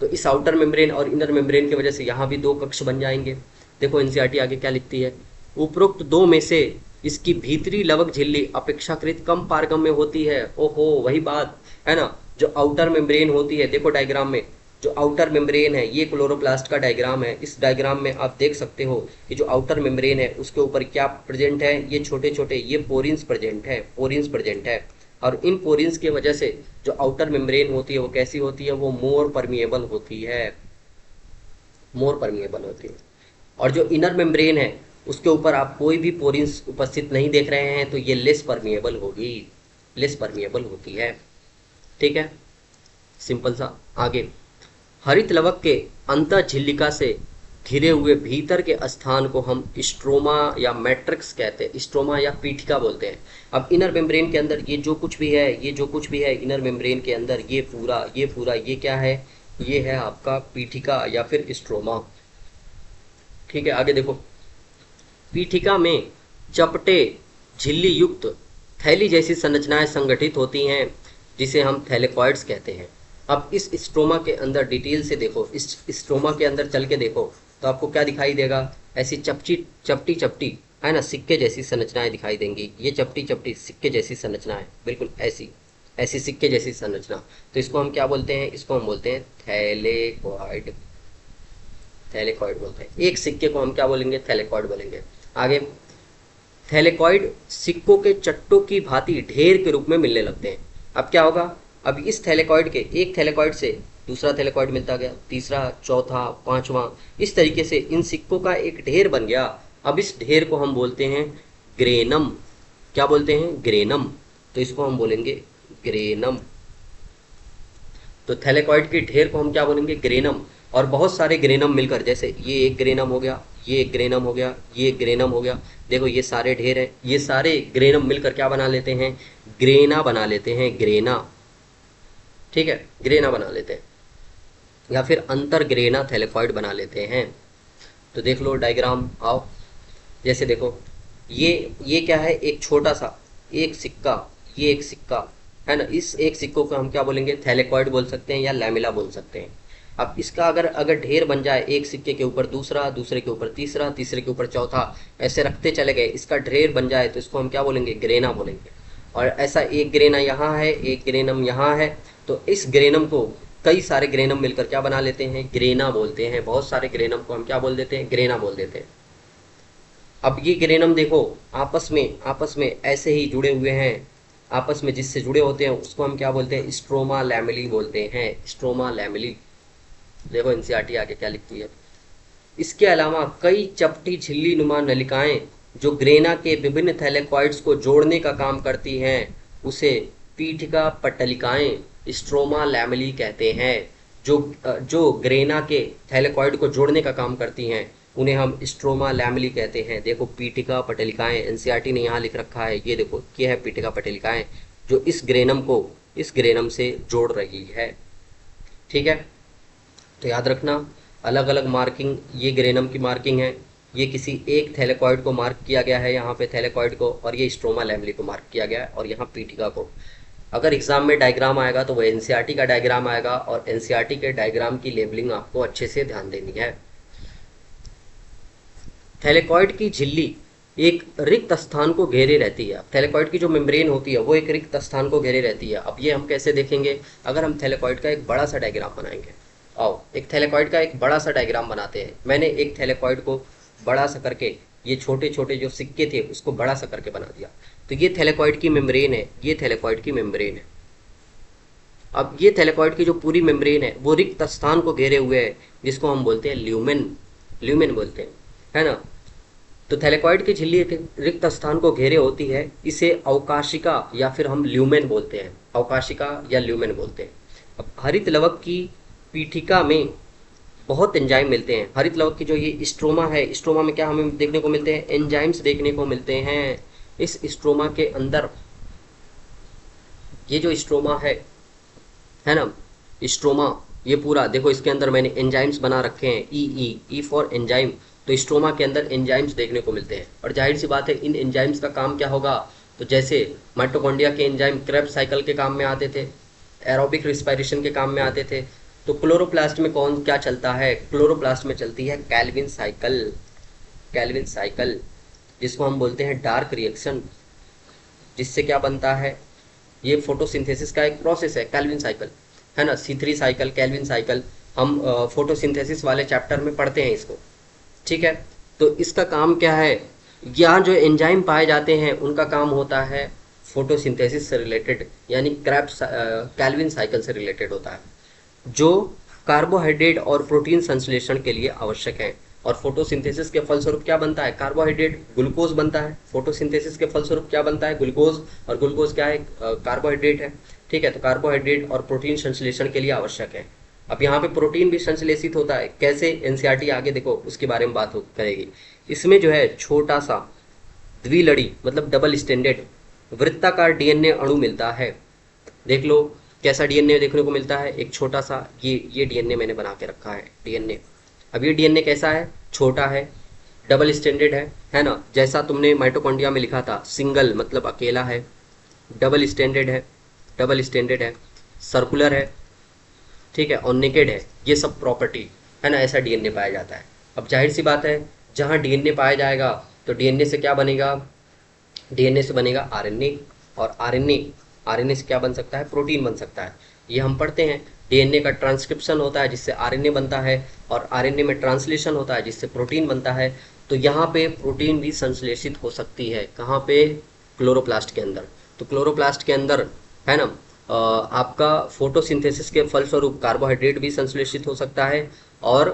तो इस आउटर मेम्ब्रेन और इनर मेम्ब्रेन की वजह से यहाँ भी 2 कक्ष बन जाएंगे। देखो एनसीईआरटी आगे क्या लिखती है, उपरोक्त 2 में से इसकी भीतरी लवक झिल्ली अपेक्षाकृत कम पारगम्य होती है। ओहो, वही बात है ना, जो आउटर मेम्ब्रेन होती है, देखो डायग्राम में जो आउटर मेम्ब्रेन है, ये क्लोरोप्लास्ट का डायग्राम है। इस डायग्राम में आप देख सकते हो कि जो आउटर मेम्ब्रेन है उसके ऊपर क्या प्रेजेंट है, ये छोटे छोटे ये पोरिन्स प्रेजेंट है, पोरिन्स प्रेजेंट है। और इन पोरिन्स की वजह से जो आउटर मेम्ब्रेन होती है वो कैसी होती है, वो मोर परमिएबल होती है। मोर परमिएबल होती है। और जो इनर मेम्ब्रेन है उसके ऊपर आप कोई भी पोरिंस उपस्थित नहीं देख रहे हैं तो ये लेस परमिएबल होगी, लेस परमिएबल होती है। ठीक है, सिंपल सा। आगे, हरित लवक के अंतः झिल्लिका से घिरे हुए भीतर के स्थान को हम स्ट्रोमा या मैट्रिक्स कहते हैं, स्ट्रोमा या पीठिका बोलते हैं। अब इनर मेम्ब्रेन के अंदर ये जो कुछ भी है, ये जो कुछ भी है इनर मेम्ब्रेन के अंदर, ये क्या है, ये है आपका पीठिका या फिर स्ट्रोमा। ठीक है, आगे देखो, पीठिका में चपटे झिल्ली युक्त थैली जैसी संरचनाएं संगठित होती हैं जिसे हम थैलेकॉइड्स कहते हैं। अब इस स्ट्रोमा के अंदर डिटेल से देखो, इस स्ट्रोमा के अंदर चल के देखो तो आपको क्या दिखाई देगा, ऐसी चपटी चपटी है ना, सिक्के जैसी संरचनाएं दिखाई देंगी। ये चपटी चपटी सिक्के जैसी संरचनाएं, बिल्कुल ऐसी ऐसी सिक्के जैसी संरचना। तो इसको हम क्या बोलते हैं, इसको हम बोलते हैं थैलेकॉइड, थैलेकॉइड बोलते हैं। एक सिक्के को हम क्या बोलेंगे, थैलेकॉइड बोलेंगे। आगे, थैलेकॉइड सिक्कों के चट्टों की भांति ढेर के रूप में मिलने लगते हैं। अब क्या होगा, अब इस थैलेकॉइड के, एक थैलेकॉइड से दूसरा थैलेकॉइड मिलता गया, तीसरा, चौथा, पांचवा, इस तरीके से इन सिक्कों का एक ढेर बन गया। अब इस ढेर को हम बोलते हैं ग्रेनम। क्या बोलते हैं, ग्रेनम। तो इसको हम बोलेंगे ग्रेनम। तो थैलेकॉइड के ढेर को हम क्या बोलेंगे, ग्रेनम। और बहुत सारे ग्रेनम मिलकर, जैसे ये एक ग्रेनम हो गया, ये एक ग्रेनम हो गया, ये एक ग्रेनम हो गया, देखो ये सारे ढेर हैं, ये सारे ग्रेनम मिलकर क्या बना लेते हैं, ग्रेना बना लेते हैं, ग्रेना। ठीक है, ग्रेना बना लेते हैं या फिर अंतर ग्रेना थैलेकॉइड बना लेते हैं। तो देख लो डायग्राम, आओ। जैसे देखो, ये क्या है, एक छोटा सा एक सिक्का, ये एक सिक्का है ना, इस एक सिक्कों को हम क्या बोलेंगे, थैलेकॉइड बोल सकते हैं या लैमिला बोल सकते हैं। अब इसका अगर ढेर बन जाए, एक सिक्के के ऊपर दूसरा, दूसरे के ऊपर तीसरा, तीसरे के ऊपर चौथा, ऐसे रखते चले गए, इसका ढेर बन जाए तो इसको हम क्या बोलेंगे, ग्रेना बोलेंगे। और ऐसा एक ग्रेना यहाँ है, एक ग्रेनम यहाँ है, तो इस ग्रेनम को कई सारे ग्रेनम मिलकर क्या बना लेते हैं, ग्रेना बोलते हैं। बहुत सारे ग्रेनम को हम क्या बोल देते हैं, ग्रेना बोल देते हैं। अब ये ग्रेनम देखो आपस में ऐसे ही जुड़े हुए हैं, आपस में जिससे जुड़े होते हैं उसको हम क्या बोलते हैं, स्ट्रोमा लैमेली बोलते हैं, स्ट्रोमा लैमेली। देखो एनसीईआरटी आगे क्या लिखती है। इसके अलावा कई चपटी झिल्ली नुमा नलिकाएं जो ग्रेना के विभिन्न थैलेकॉइड्स को जोड़ने का काम करती हैं उसे पीठिका पट्टलिकाएं, स्ट्रोमा लैमेली कहते हैं। जो ग्रेना के थैलेकॉइड को जोड़ने का काम करती हैं उन्हें हम स्ट्रोमा लैमेली कहते हैं। देखो पीठिका पट्टलिकाएं, एनसीईआरटी ने यहाँ लिख रखा है, ये देखो ये है पीठिका पट्टलिकाएं जो इस ग्रेनम को इस ग्रेनम से जोड़ रही है। ठीक है, तो याद रखना, अलग अलग मार्किंग, ये ग्रेनम की मार्किंग है, ये किसी एक थैलेकॉइड को मार्क किया गया है यहाँ पे थैलेकॉइड को, और ये स्ट्रोमा लैमेली को मार्क किया गया है, और यहाँ पीठिका को। अगर एग्जाम में डायग्राम आएगा तो वो एनसीईआरटी का डायग्राम आएगा, और एनसीईआरटी के डायग्राम की लेबलिंग आपको अच्छे से ध्यान देनी है। थैलेकॉइड की झिल्ली एक रिक्त स्थान को घेरे रहती है। थैलेकॉइड की जो मेम्ब्रेन होती है वो एक रिक्त स्थान को घेरे रहती है। अब ये हम कैसे देखेंगे, अगर हम थैलेकॉइड का एक बड़ा सा डायग्राम बनाएंगे। आओ एक थैलेकॉइड का एक बड़ा सा डायग्राम बनाते हैं। मैंने एक थैलेकॉइड को बड़ा सा करके, ये छोटे छोटे जो सिक्के थे उसको बड़ा सा करके बना दिया। तो ये थैलेकॉइड की मेम्ब्रेन है, ये थैलेकॉइड की मेम्ब्रेन है। अब ये थैलेकॉइड की जो पूरी मेम्ब्रेन है वो रिक्त स्थान को घेरे हुए है, जिसको हम बोलते हैं ल्यूमेन, ल्यूमेन बोलते हैं, है ना। तो थैलेकॉइड की झिल्ली एक रिक्त स्थान को घेरे होती है, इसे अवकाशिका या फिर हम ल्यूमेन बोलते हैं, अवकाशिका या ल्यूमेन बोलते हैं। अब हरित लवक की पीठिका में बहुत एंजाइम मिलते हैं। हरित लवक की जो ये स्ट्रोमा है, स्ट्रोमा में क्या हमें देखने को मिलते हैं, एंजाइम्स देखने को मिलते हैं। इस स्ट्रोमा के अंदर ये जो स्ट्रोमा है ना, स्ट्रोमा ये पूरा देखो, इसके अंदर मैंने एंजाइम्स बना रखे हैं, ई फॉर एंजाइम। तो स्ट्रोमा के अंदर एंजाइम्स देखने को मिलते हैं, और जाहिर सी बात है इन एंजाइम्स का काम क्या होगा, तो जैसे माइटोकॉन्ड्रिया के एंजाइम क्रेब्स साइकिल के काम में आते थे, एरोबिक रिस्पायरेशन के काम में आते थे, तो क्लोरोप्लास्ट में कौन क्या चलता है, क्लोरोप्लास्ट में चलती है कैल्विन साइकिल, कैल्विन साइकिल, जिसको हम बोलते हैं डार्क रिएक्शन। जिससे क्या बनता है, ये फोटोसिंथेसिस का एक प्रोसेस है, कैल्विन साइकिल, है ना। C3 साइकिल, कैल्विन साइकिल, हम फोटोसिंथेसिस वाले चैप्टर में पढ़ते हैं इसको। ठीक है, तो इसका काम क्या है, यहाँ जो एंजाइम पाए जाते हैं उनका काम होता है फोटोसिंथेसिस से रिलेटेड, यानी कैल्विन साइकिल से रिलेटेड होता है। जो कार्बोहाइड्रेट और प्रोटीन संश्लेषण के लिए आवश्यक है। और फोटोसिंथेसिस के फलस्वरूप क्या बनता है? कार्बोहाइड्रेट, ग्लूकोज बनता है। फोटोसिंथेसिस के फलस्वरूप क्या बनता है? ग्लूकोज, और ग्लूकोज क्या है? कार्बोहाइड्रेट है। ठीक है, तो कार्बोहाइड्रेट और प्रोटीन संश्लेषण के लिए आवश्यक है। अब यहाँ पे प्रोटीन भी संश्लेषित होता है कैसे? एनसीईआरटी आगे देखो उसके बारे में बात करेगी। इसमें जो है छोटा सा द्विलड़ी मतलब डबल स्टैंडर्ड वृत्ताकार डीएनए अणु मिलता है। देख लो कैसा डीएनए देखने को मिलता है, एक छोटा सा ये डीएनए मैंने बना के रखा है डीएनए। अब ये डीएनए कैसा है? छोटा है, डबल स्टैंडर्ड है ना? जैसा तुमने माइटोकॉन्ड्रिया में लिखा था, सिंगल मतलब अकेला है, डबल स्टैंडर्ड है, सर्कुलर है, ठीक है, और नेकेड है। ये सब प्रॉपर्टी है ना, ऐसा डीएनए पाया जाता है। अब जाहिर सी बात है, जहाँ डीएनए पाया जाएगा तो डीएनए से क्या बनेगा? डीएनए से बनेगा आरएनए, और आरएनए से क्या बन सकता है? प्रोटीन बन सकता है। ये हम पढ़ते हैं, डीएनए का ट्रांसक्रिप्शन होता है जिससे आरएनए बनता है, और आरएनए में ट्रांसलेशन होता है जिससे प्रोटीन बनता है। तो यहाँ पे प्रोटीन भी संश्लेषित हो सकती है, कहाँ पे? क्लोरोप्लास्ट के अंदर। तो क्लोरोप्लास्ट के अंदर है ना, आपका फोटोसिंथेसिस के फलस्वरूप कार्बोहाइड्रेट भी संश्लेषित हो सकता है, और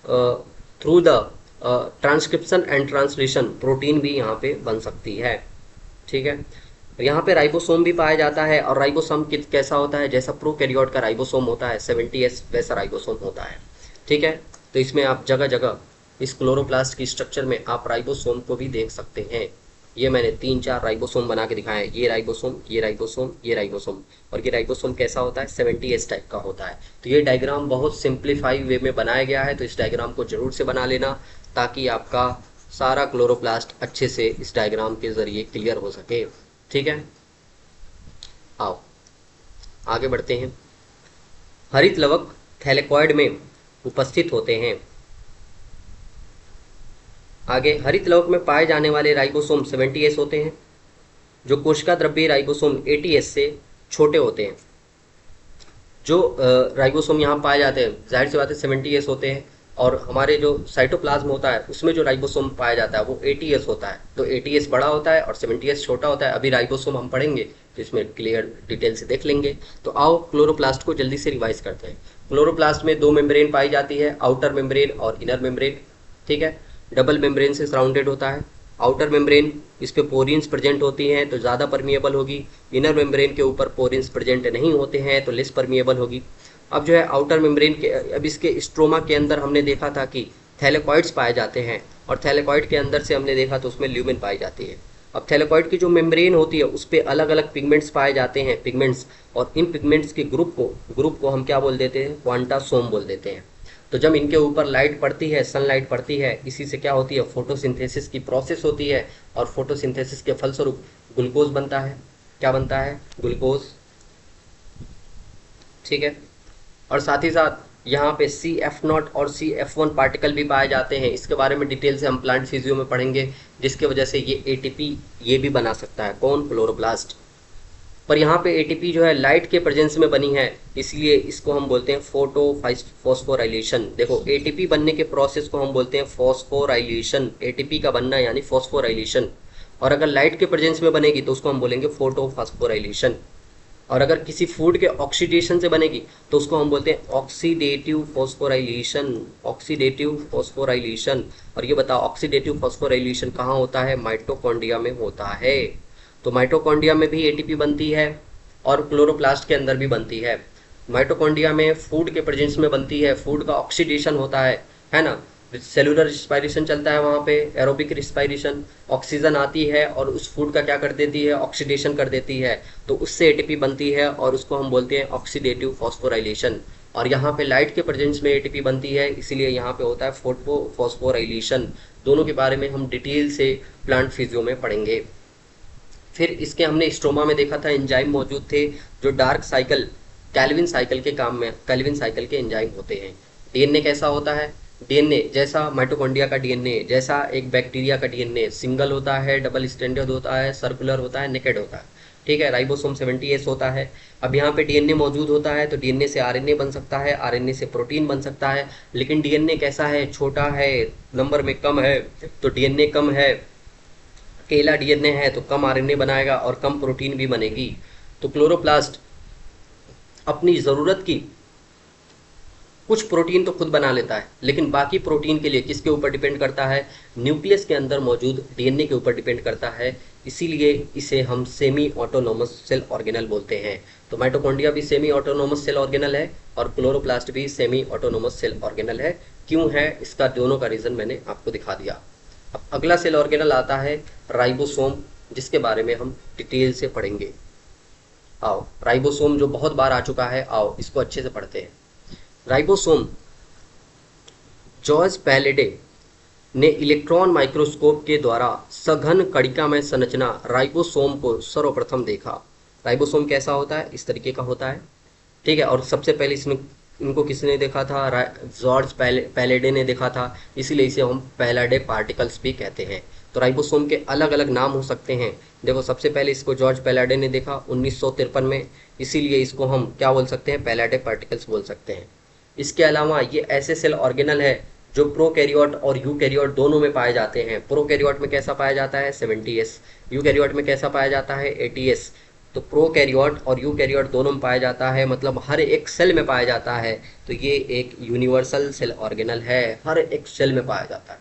through the transcription and translation protein भी यहाँ पे बन सकती है। ठीक है, यहाँ पे राइबोसोम भी पाया जाता है, और राइबोसोम कैसा होता है? जैसा प्रोकैरियोट का राइबोसोम होता है 70S, वैसा राइबोसोम होता है। ठीक है, तो इसमें आप जगह जगह इस क्लोरोप्लास्ट की स्ट्रक्चर में आप राइबोसोम को भी देख सकते हैं। ये मैंने 3-4 राइबोसोम बना के दिखाए हैं, ये राइबोसोम, ये राइबोसोम, ये राइबोसोम। और ये राइबोसोम कैसा होता है? 70S टाइप का होता है। तो ये डायग्राम बहुत सिंप्लीफाई वे में बनाया गया है, तो इस डायग्राम को जरूर से बना लेना, ताकि आपका सारा क्लोरोप्लास्ट अच्छे से इस डायग्राम के जरिए क्लियर हो सके। ठीक है, आओ आगे बढ़ते हैं। हरित लवक थैलेकॉइड में उपस्थित होते हैं। आगे, हरित लवक में पाए जाने वाले राइबोसोम 70S होते हैं, जो कोशिका द्रव्य राइबोसोम 80S से छोटे होते हैं। जो राइबोसोम यहाँ पाए जाते हैं, जाहिर सी बात है 70S होते हैं, और हमारे जो साइटोप्लाज्म होता है उसमें जो राइबोसोम पाया जाता है वो 80S होता है। तो 80S बड़ा होता है और 70S छोटा होता है। अभी राइबोसोम हम पढ़ेंगे तो इसमें क्लियर डिटेल से देख लेंगे। तो आओ क्लोरोप्लास्ट को जल्दी से रिवाइज करते हैं। क्लोरोप्लास्ट में 2 मेम्ब्रेन पाई जाती है, आउटर मेम्ब्रेन और इनर मेम्ब्रेन। ठीक है, डबल मेम्ब्रेन से सराउंडेड होता है। आउटर मेम्ब्रेन, इस पे पोरिन्स प्रेजेंट होती हैं तो ज़्यादा परमिएबल होगी। इनर मेम्ब्रेन के ऊपर पोरिन्स प्रेजेंट नहीं होते हैं तो लेस परमिएबल होगी। अब जो है आउटर मेम्ब्रेन के, अब इसके स्ट्रोमा के अंदर हमने देखा था कि थैलेकॉइड्स पाए जाते हैं, और थैलेकॉइड के अंदर से हमने देखा तो उसमें ल्यूमेन पाई जाती है। अब थैलेकॉइड की जो मेम्ब्रेन होती है उस पर अलग अलग पिगमेंट्स पाए जाते हैं, पिगमेंट्स, और इन पिगमेंट्स के ग्रुप को हम क्या बोल देते हैं? क्वांटासोम बोल देते हैं। तो जब इनके ऊपर लाइट पड़ती है, सनलाइट पड़ती है, इसी से क्या होती है? फोटोसिंथेसिस की प्रोसेस होती है, और फोटोसिंथेसिस के फलस्वरूप ग्लूकोज बनता है। क्या बनता है? ग्लूकोज। ठीक है, और साथ ही साथ यहाँ पे CF0 और CF1 पार्टिकल भी पाए जाते हैं। इसके बारे में डिटेल से हम प्लांट फिजियो में पढ़ेंगे, जिसके वजह से ये ATP ये भी बना सकता है। कौन? क्लोरोप्लास्ट। पर यहाँ पे ATP जो है लाइट के प्रेजेंस में बनी है, इसलिए इसको हम बोलते हैं फोस्फोराइलेशन। देखो, ATP बनने के प्रोसेस को हम बोलते हैं फोस्फोराइलेशन। ATP का बनना यानी फोस्फोराइलेशन। और अगर लाइट के प्रेजेंस में बनेगी तो उसको हम बोलेंगे फोटोफॉस्फोराइलेशन। और अगर किसी फूड के ऑक्सीडेशन से बनेगी तो उसको हम बोलते हैं ऑक्सीडेटिव फोस्फोराइलेशन। Oxidative phosphorylation. और ये बताओ, ऑक्सीडेटिव फोस्फोराइलेशन कहाँ होता है? माइटोकॉन्ड्रिया में होता है। तो माइटोकॉन्ड्रिया में भी ATP बनती है, और क्लोरोप्लास्ट के अंदर भी बनती है। माइटोकॉन्ड्रिया में फूड के प्रेजेंस में बनती है, फूड का ऑक्सीडेशन होता है ना? सेलुलर रिस्पायरेशन चलता है वहाँ पे, एरोबिक रिस्पायरेशन। ऑक्सीजन आती है और उस फूड का क्या कर देती है? ऑक्सीडेशन कर देती है, तो उससे ATP बनती है, और उसको हम बोलते हैं ऑक्सीडेटिव फॉस्फोराइलेशन। और यहाँ पे लाइट के प्रेजेंस में ATP बनती है, इसीलिए यहाँ पे होता है फोटोफॉस्फोराइलेशन। दोनों के बारे में हम डिटेल से प्लांट फिजियो में पढ़ेंगे। फिर इसके हमने स्ट्रोमा में देखा था एंजाइम मौजूद थे, जो डार्क साइकिल, कैल्विन साइकिल के काम में, कैल्विन साइकिल के एंजाइम होते हैं। DNA कैसा होता है? DNA जैसा माइटोकॉन्ड्रिया का DNA, जैसा एक बैक्टीरिया का DNA, सिंगल होता है, डबल स्टैंडर्ड होता है, सर्कुलर होता है, नेकेड होता है। ठीक है, राइबोसोम 70S होता है। अब यहाँ पे DNA मौजूद होता है तो DNA से RNA बन सकता है, RNA से प्रोटीन बन सकता है। लेकिन DNA कैसा है? छोटा है, नंबर में कम है। तो DNA कम है, अकेला DNA है तो कम RNA बनाएगा और कम प्रोटीन भी बनेगी। तो क्लोरोप्लास्ट अपनी ज़रूरत की कुछ प्रोटीन तो खुद बना लेता है, लेकिन बाकी प्रोटीन के लिए किसके ऊपर डिपेंड करता है? न्यूक्लियस के अंदर मौजूद डीएनए के ऊपर डिपेंड करता है। इसीलिए इसे हम सेमी ऑटोनोमस सेल ऑर्गेनल बोलते हैं। तो माइटोकॉन्ड्रिया भी सेमी ऑटोनोमस सेल ऑर्गेनल है और क्लोरोप्लास्ट भी सेमी ऑटोनोमस सेल ऑर्गेनल है। क्यों है इसका दोनों का रीज़न मैंने आपको दिखा दिया। अब अगला सेल ऑर्गेनल आता है राइबोसोम, जिसके बारे में हम डिटेल से पढ़ेंगे। आओ, राइबोसोम जो बहुत बार आ चुका है, आओ इसको अच्छे से पढ़ते हैं। राइबोसोम, जॉर्ज पैलेडे ने इलेक्ट्रॉन माइक्रोस्कोप के द्वारा सघन कणिकामय संरचना राइबोसोम को सर्वप्रथम देखा। राइबोसोम कैसा होता है? इस तरीके का होता है, ठीक है। और सबसे पहले इनको किसने देखा था? जॉर्ज पैलेडे ने देखा था, इसीलिए इसे हम पैलेडे पार्टिकल्स भी कहते हैं। तो राइबोसोम के अलग अलग नाम हो सकते हैं। देखो, सबसे पहले इसको जॉर्ज पैलेडे ने देखा 1953 में, इसीलिए इसको हम क्या बोल सकते हैं? पैलेडे पार्टिकल्स बोल सकते हैं। इसके अलावा ये ऐसे सेल ऑर्गेनल है जो प्रोकैरियोट और यूकैरियोट दोनों में पाए जाते हैं। प्रोकैरियोट में कैसा पाया जाता है? 70s। यूकैरियोट में कैसा पाया जाता है? 80s। तो प्रोकैरियोट और यूकैरियोट दोनों में पाया जाता है, मतलब हर एक सेल में पाया जाता है। तो ये एक यूनिवर्सल सेल ऑर्गेनल है, हर एक सेल में पाया जाता है।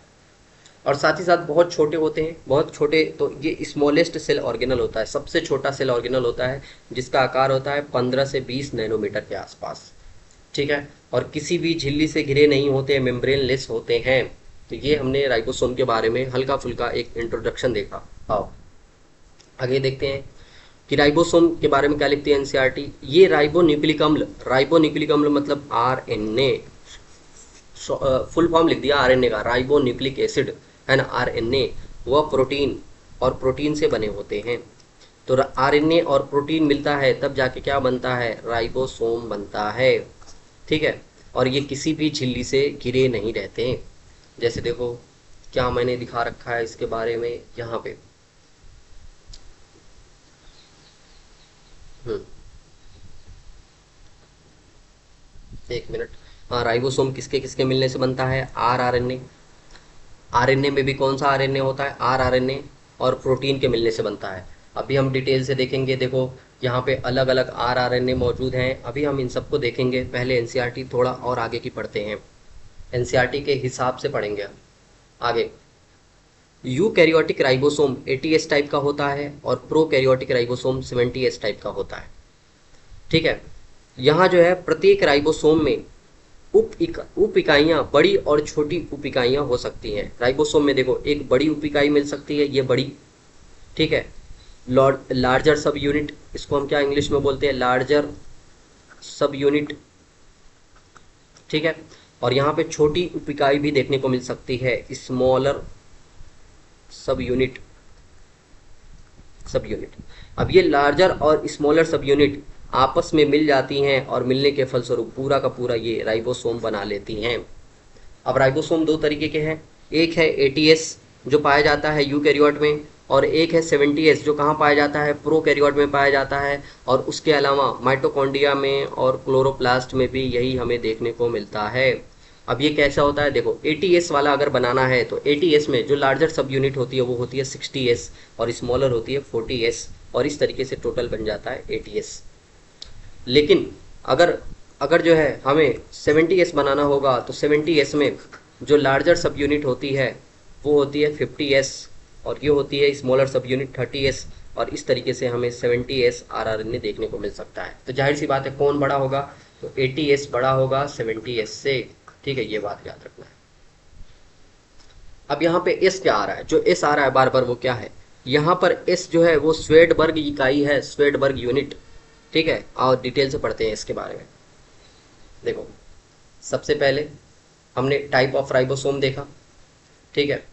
और साथ ही साथ बहुत छोटे होते हैं, बहुत छोटे। तो ये स्मॉलेस्ट सेल ऑर्गेनल होता है, सबसे छोटा सेल ऑर्गेनल होता है, जिसका आकार होता है 15 से 20 नैनोमीटर के आसपास, ठीक है। और किसी भी झिल्ली से घिरे नहीं होते, मेम्ब्रेन लेस होते हैं। तो ये हमने राइबोसोम के बारे में हल्का फुल्का एक इंट्रोडक्शन देखा। आओ आगे देखते हैं कि राइबोसोम के बारे में क्या लिखती है एनसीईआरटी। ये राइबोन्यूक्लिक अम्ल, राइबोन्यूक्लिक अम्ल मतलब आरएनए, फुल फॉर्म लिख दिया आरएनए का, राइबोन्यूक्लिक एसिड है ना, आरएनए वह प्रोटीन और प्रोटीन से बने होते हैं। तो आरएनए और प्रोटीन मिलता है तब जाके क्या बनता है? राइबोसोम बनता है, ठीक है। और ये किसी भी झिल्ली से घिरे नहीं रहते हैं। जैसे देखो क्या मैंने दिखा रखा है इसके बारे में यहाँ पे। एक मिनट। हाँ, राइबोसोम किसके किसके मिलने से बनता है? आरएनए। आरएनए में भी कौन सा आरएनए होता है? आरएनए। और प्रोटीन के मिलने से बनता है। अभी हम डिटेल से देखेंगे। देखो यहाँ पे अलग अलग आरएनए मौजूद हैं, अभी हम इन सबको देखेंगे। पहले एनसीईआरटी थोड़ा और आगे की पढ़ते हैं, एनसीईआरटी के हिसाब से पढ़ेंगे आगे। यूकैरियोटिक राइबोसोम 80s टाइप का होता है और प्रोकैरियोटिक राइबोसोम 70s टाइप का होता है, ठीक है। यहाँ जो है प्रत्येक राइबोसोम में उप इकाइयाँ, बड़ी और छोटी उप इकाइयाँ हो सकती हैं। राइबोसोम में देखो एक बड़ी उप इकाई मिल सकती है, ये बड़ी, ठीक है। लार्जर सब यूनिट, इसको हम क्या इंग्लिश में बोलते हैं? लार्जर सब यूनिट, ठीक है। और यहाँ पे छोटी उप इकाई भी देखने को मिल सकती है, स्मॉलर सब यूनिट, सब यूनिट। अब ये लार्जर और स्मॉलर सब यूनिट आपस में मिल जाती हैं और मिलने के फलस्वरूप पूरा का पूरा ये राइबोसोम बना लेती हैं। अब राइबोसोम दो तरीके के हैं, एक है 80s जो पाया जाता है यूकैरियोट में, और एक है 70s जो कहाँ पाया जाता है? प्रोकैरियोट में पाया जाता है। और उसके अलावा माइटोकॉन्ड्रिया में और क्लोरोप्लास्ट में भी यही हमें देखने को मिलता है। अब ये कैसा होता है? देखो 80s वाला अगर बनाना है तो 80s में जो लार्जर सब यूनिट होती है वो होती है 60s और स्मॉलर होती है 40s, और इस तरीके से टोटल बन जाता है 80s। लेकिन अगर अगर जो है हमें 70s बनाना होगा तो 70s में जो लार्जर सब यूनिट होती है वो होती है 50s, और ये होती है स्मॉलर सब यूनिट 30s, और इस तरीके से हमें 70s आरआरएनए देखने को मिल सकता है। तो जाहिर सी बात है कौन बड़ा होगा? तो 80s बड़ा होगा 70s से, ठीक है, ये बात याद रखना है। अब यहाँ पे एस क्या आ रहा है? जो एस आ रहा है बार बार वो क्या है? यहाँ पर एस जो है वो स्वेडबर्ग इकाई है, स्वेडबर्ग यूनिट, ठीक है। और डिटेल से पढ़ते हैं इसके बारे में। देखो सबसे पहले हमने टाइप ऑफ राइबोसोम देखा, ठीक है।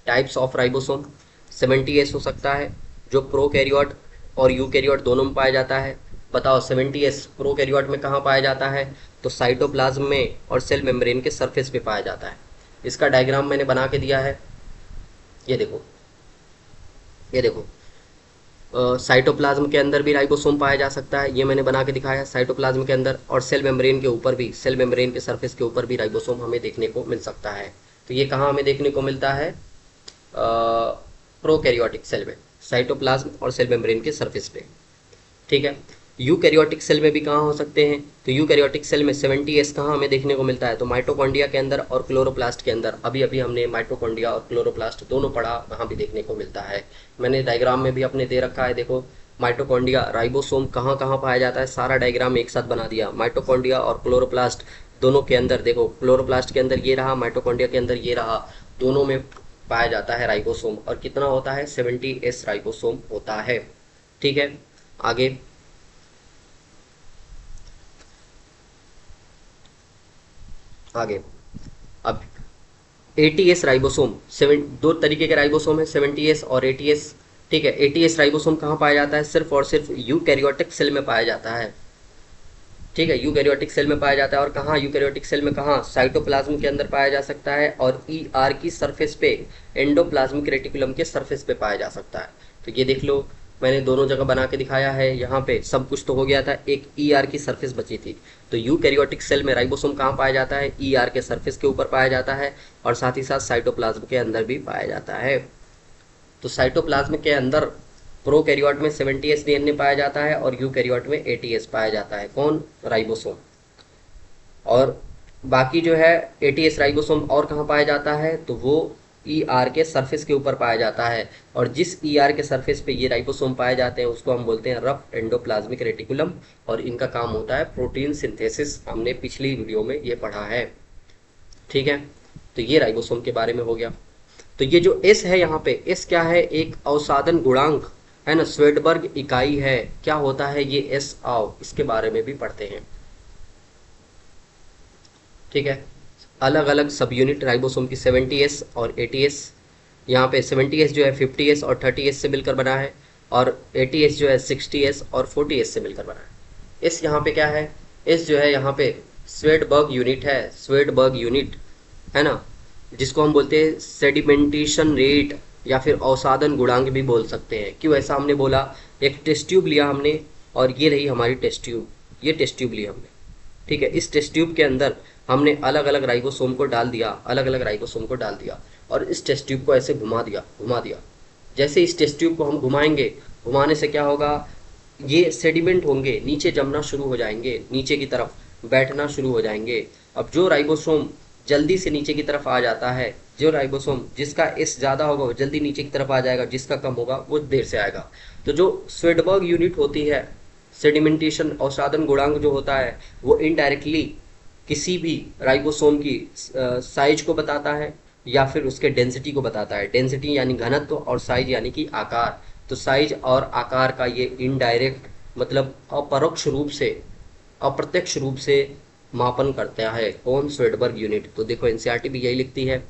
टाइप्स ऑफ राइबोसोम 70s हो सकता है जो प्रोकैरियोट और यूकैरियोट दोनों में पाया जाता है। बताओ 70s प्रोकैरियोट में कहाँ पाया जाता है? तो साइटोप्लाज्म में और सेल मेम्ब्रेन के सरफेस पे पाया जाता है। इसका डायग्राम मैंने बना के दिया है, ये देखो, ये देखो। साइटोप्लाज्म के अंदर भी राइबोसोम पाया जा सकता है, ये मैंने बना के दिखाया साइटोप्लाज्म के अंदर, और सेल मेम्ब्रेन के ऊपर भी, सेल मेम्ब्रेन के सरफेस के ऊपर भी राइबोसोम हमें देखने को मिल सकता है। तो ये कहाँ हमें देखने को मिलता है? प्रोकैरियोटिक सेल में, साइटोप्लाज्म और सेल मेम्ब्रेन के सरफेस पे, ठीक है। यूकैरियोटिक सेल में भी कहाँ हो सकते हैं, तो यूकैरियोटिक सेल में 70s कहाँ हमें देखने को मिलता है, तो माइटोकॉन्ड्रिया के अंदर और क्लोरोप्लास्ट के अंदर। अभी अभी हमने माइटोकॉन्ड्रिया और क्लोरोप्लास्ट दोनों पढ़ा, वहाँ भी देखने को मिलता है। मैंने डायग्राम में भी अपने दे रखा है, देखो माइटोकॉन्ड्रिया राइबोसोम कहाँ कहाँ पाया जाता है, सारा डायग्राम एक साथ बना दिया। माइटोकॉन्ड्रिया और क्लोरोप्लास्ट दोनों के अंदर, देखो क्लोरोप्लास्ट के अंदर ये रहा, माइटोकॉन्ड्रिया के अंदर ये रहा, दोनों में पाया जाता है राइबोसोम। और कितना होता है, 70s राइबोसोम होता है। ठीक है, आगे आगे अब 80s राइबोसोम, सेवन दो तरीके के राइबोसोम है, 70s और 80s। ठीक है, 80s राइबोसोम कहाँ पाया जाता है, सिर्फ और सिर्फ यूकैरियोटिक सेल में पाया जाता है। ठीक है, यूकैरियोटिक सेल में पाया जाता है। और कहाँ यूकैरियोटिक सेल में, कहाँ, साइटोप्लाज्म के अंदर पाया जा सकता है, और ईआर की सरफेस पे, एंडोप्लाज्मिक रेटिकुलम के सरफेस पे पाया जा सकता है। तो ये देख लो, मैंने दोनों जगह बना के दिखाया है। यहाँ पे सब कुछ तो हो गया था, एक ईआर की सरफेस बची थी। तो यूकैरियोटिक सेल में राइबोसोम कहाँ पाया जाता है, ईआर के सरफेस के ऊपर पाया जाता है, और साथ ही साथ साइटोप्लाज्म के अंदर भी पाया जाता है। तो साइटोप्लाज्म के अंदर प्रोकैरियोट में 70s डीएनए पाया जाता है, और यूकैरियोट में 80s पाया जाता है। कौन, राइबोसोम। और बाकी जो है 80s राइबोसोम और कहाँ पाया जाता है, तो वो ईआर के सरफेस के ऊपर पाया जाता है। और जिस ईआर के सरफेस पे ये राइबोसोम पाए जाते हैं उसको हम बोलते हैं रफ एंडोप्लाज्मिक रेटिकुलम, और इनका काम होता है प्रोटीन सिंथेसिस। हमने पिछली वीडियो में ये पढ़ा है। ठीक है, तो ये राइबोसोम के बारे में हो गया। तो ये जो एस है, यहाँ पे एस क्या है, एक अवसादन गुणांक है ना, स्वेडबर्ग इकाई है। क्या होता है ये एस, आओ इसके बारे में भी पढ़ते हैं। ठीक है, अलग अलग सब यूनिट राइबोसोम की, 70s और 80s। यहाँ पे 70s जो है 50s और 30s से मिलकर बना है, और 80s जो है 60s और 40s से मिलकर बना है। इस यहाँ पे क्या है, इस जो है यहाँ पे स्वेडबर्ग यूनिट है, स्वेडबर्ग यूनिट है ना, जिसको हम बोलते हैं सेडिमेंटेशन रेट या फिर अवसादन गुणांक भी बोल सकते हैं। क्यों ऐसा हमने बोला, एक टेस्ट ट्यूब लिया हमने, और ये रही हमारी टेस्ट ट्यूब, ये टेस्ट ट्यूब लिया हमने। ठीक है, इस टेस्ट ट्यूब के अंदर हमने अलग अलग राइबोसोम को डाल दिया, अलग अलग राइबोसोम को डाल दिया, और इस टेस्ट ट्यूब को ऐसे घुमा दिया, घुमा दिया। जैसे इस टेस्ट ट्यूब को हम घुमाएंगे, घुमाने से क्या होगा, ये सेडिमेंट होंगे, नीचे जमना शुरू हो जाएंगे, नीचे की तरफ बैठना शुरू हो जाएंगे। अब जो राइबोसोम जल्दी से नीचे की तरफ आ जाता है, जो राइबोसोम जिसका एस ज़्यादा होगा वो जल्दी नीचे की तरफ आ जाएगा, जिसका कम होगा वो देर से आएगा। तो जो स्वेडबर्ग यूनिट होती है, सेडिमेंटेशन अवसादन गुणांक जो होता है, वो इनडायरेक्टली किसी भी राइबोसोम की साइज को बताता है, या फिर उसके डेंसिटी को बताता है। डेंसिटी यानी घनत्व, और साइज यानी कि आकार। तो साइज और आकार का ये इनडायरेक्ट, मतलब अपरोक्ष रूप से, अप्रत्यक्ष रूप से मापन करता है। कौन, स्वेडबर्ग यूनिट। तो देखो एनसीईआरटी भी यही लिखती है,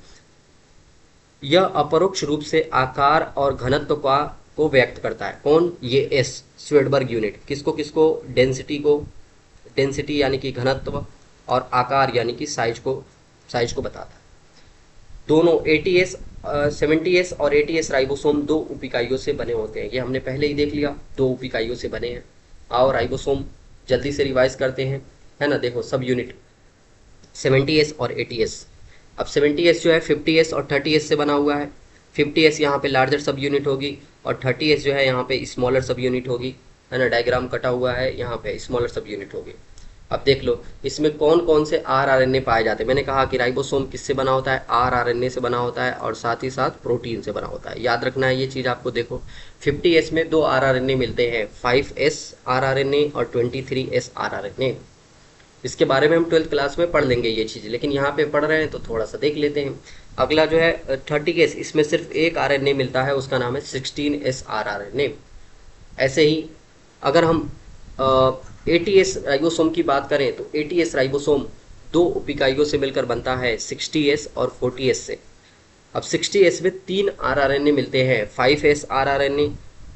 यह अपरोक्ष रूप से आकार और घनत्व का को व्यक्त करता है। कौन, ये एस, स्वेडबर्ग यूनिट। किसको किसको, डेंसिटी को, डेंसिटी यानी कि घनत्व, और आकार यानी कि साइज को बताता है। दोनों 80s 70s और 80s राइबोसोम दो उप इकाइयों से बने होते हैं। ये हमने पहले ही देख लिया, दो उप इकाइयों से बने हैं। आओ राइबोसोम जल्दी से रिवाइज करते हैं, है ना। देखो सब यूनिट 70s और 80s। अब 70s जो है 50s और 30s से बना हुआ है। 50s यहाँ पे लार्जर सब यूनिट होगी, और 30s जो है यहाँ पे स्मॉलर सब यूनिट होगी, है ना। डायग्राम कटा हुआ है, यहाँ पे स्मॉलर सब यूनिट होगी। अब देख लो इसमें कौन कौन से आरआरएनए पाए जाते हैं। मैंने कहा कि राइबोसोम किससे बना होता है, आरआरएनए से बना होता है, और साथ ही साथ प्रोटीन से बना होता है। याद रखना है ये चीज़ आपको। देखो 50s में दो आरआरएनए मिलते हैं, 5s आरआरएनए और 23s आरआरएनए। इसके बारे में हम 12th क्लास में पढ़ लेंगे ये चीज़, लेकिन यहाँ पे पढ़ रहे हैं तो थोड़ा सा देख लेते हैं। अगला जो है 30s, इसमें सिर्फ एक आरएनए मिलता है, उसका नाम है 16s आरआरएनए। ऐसे ही अगर हम 80s राइबोसोम की बात करें तो 80s राइबोसोम दो उप इकाइयों से मिलकर बनता है, 60s और 40s से। अब 60s में तीन आरआरएनए मिलते हैं, 5s आरआरएनए,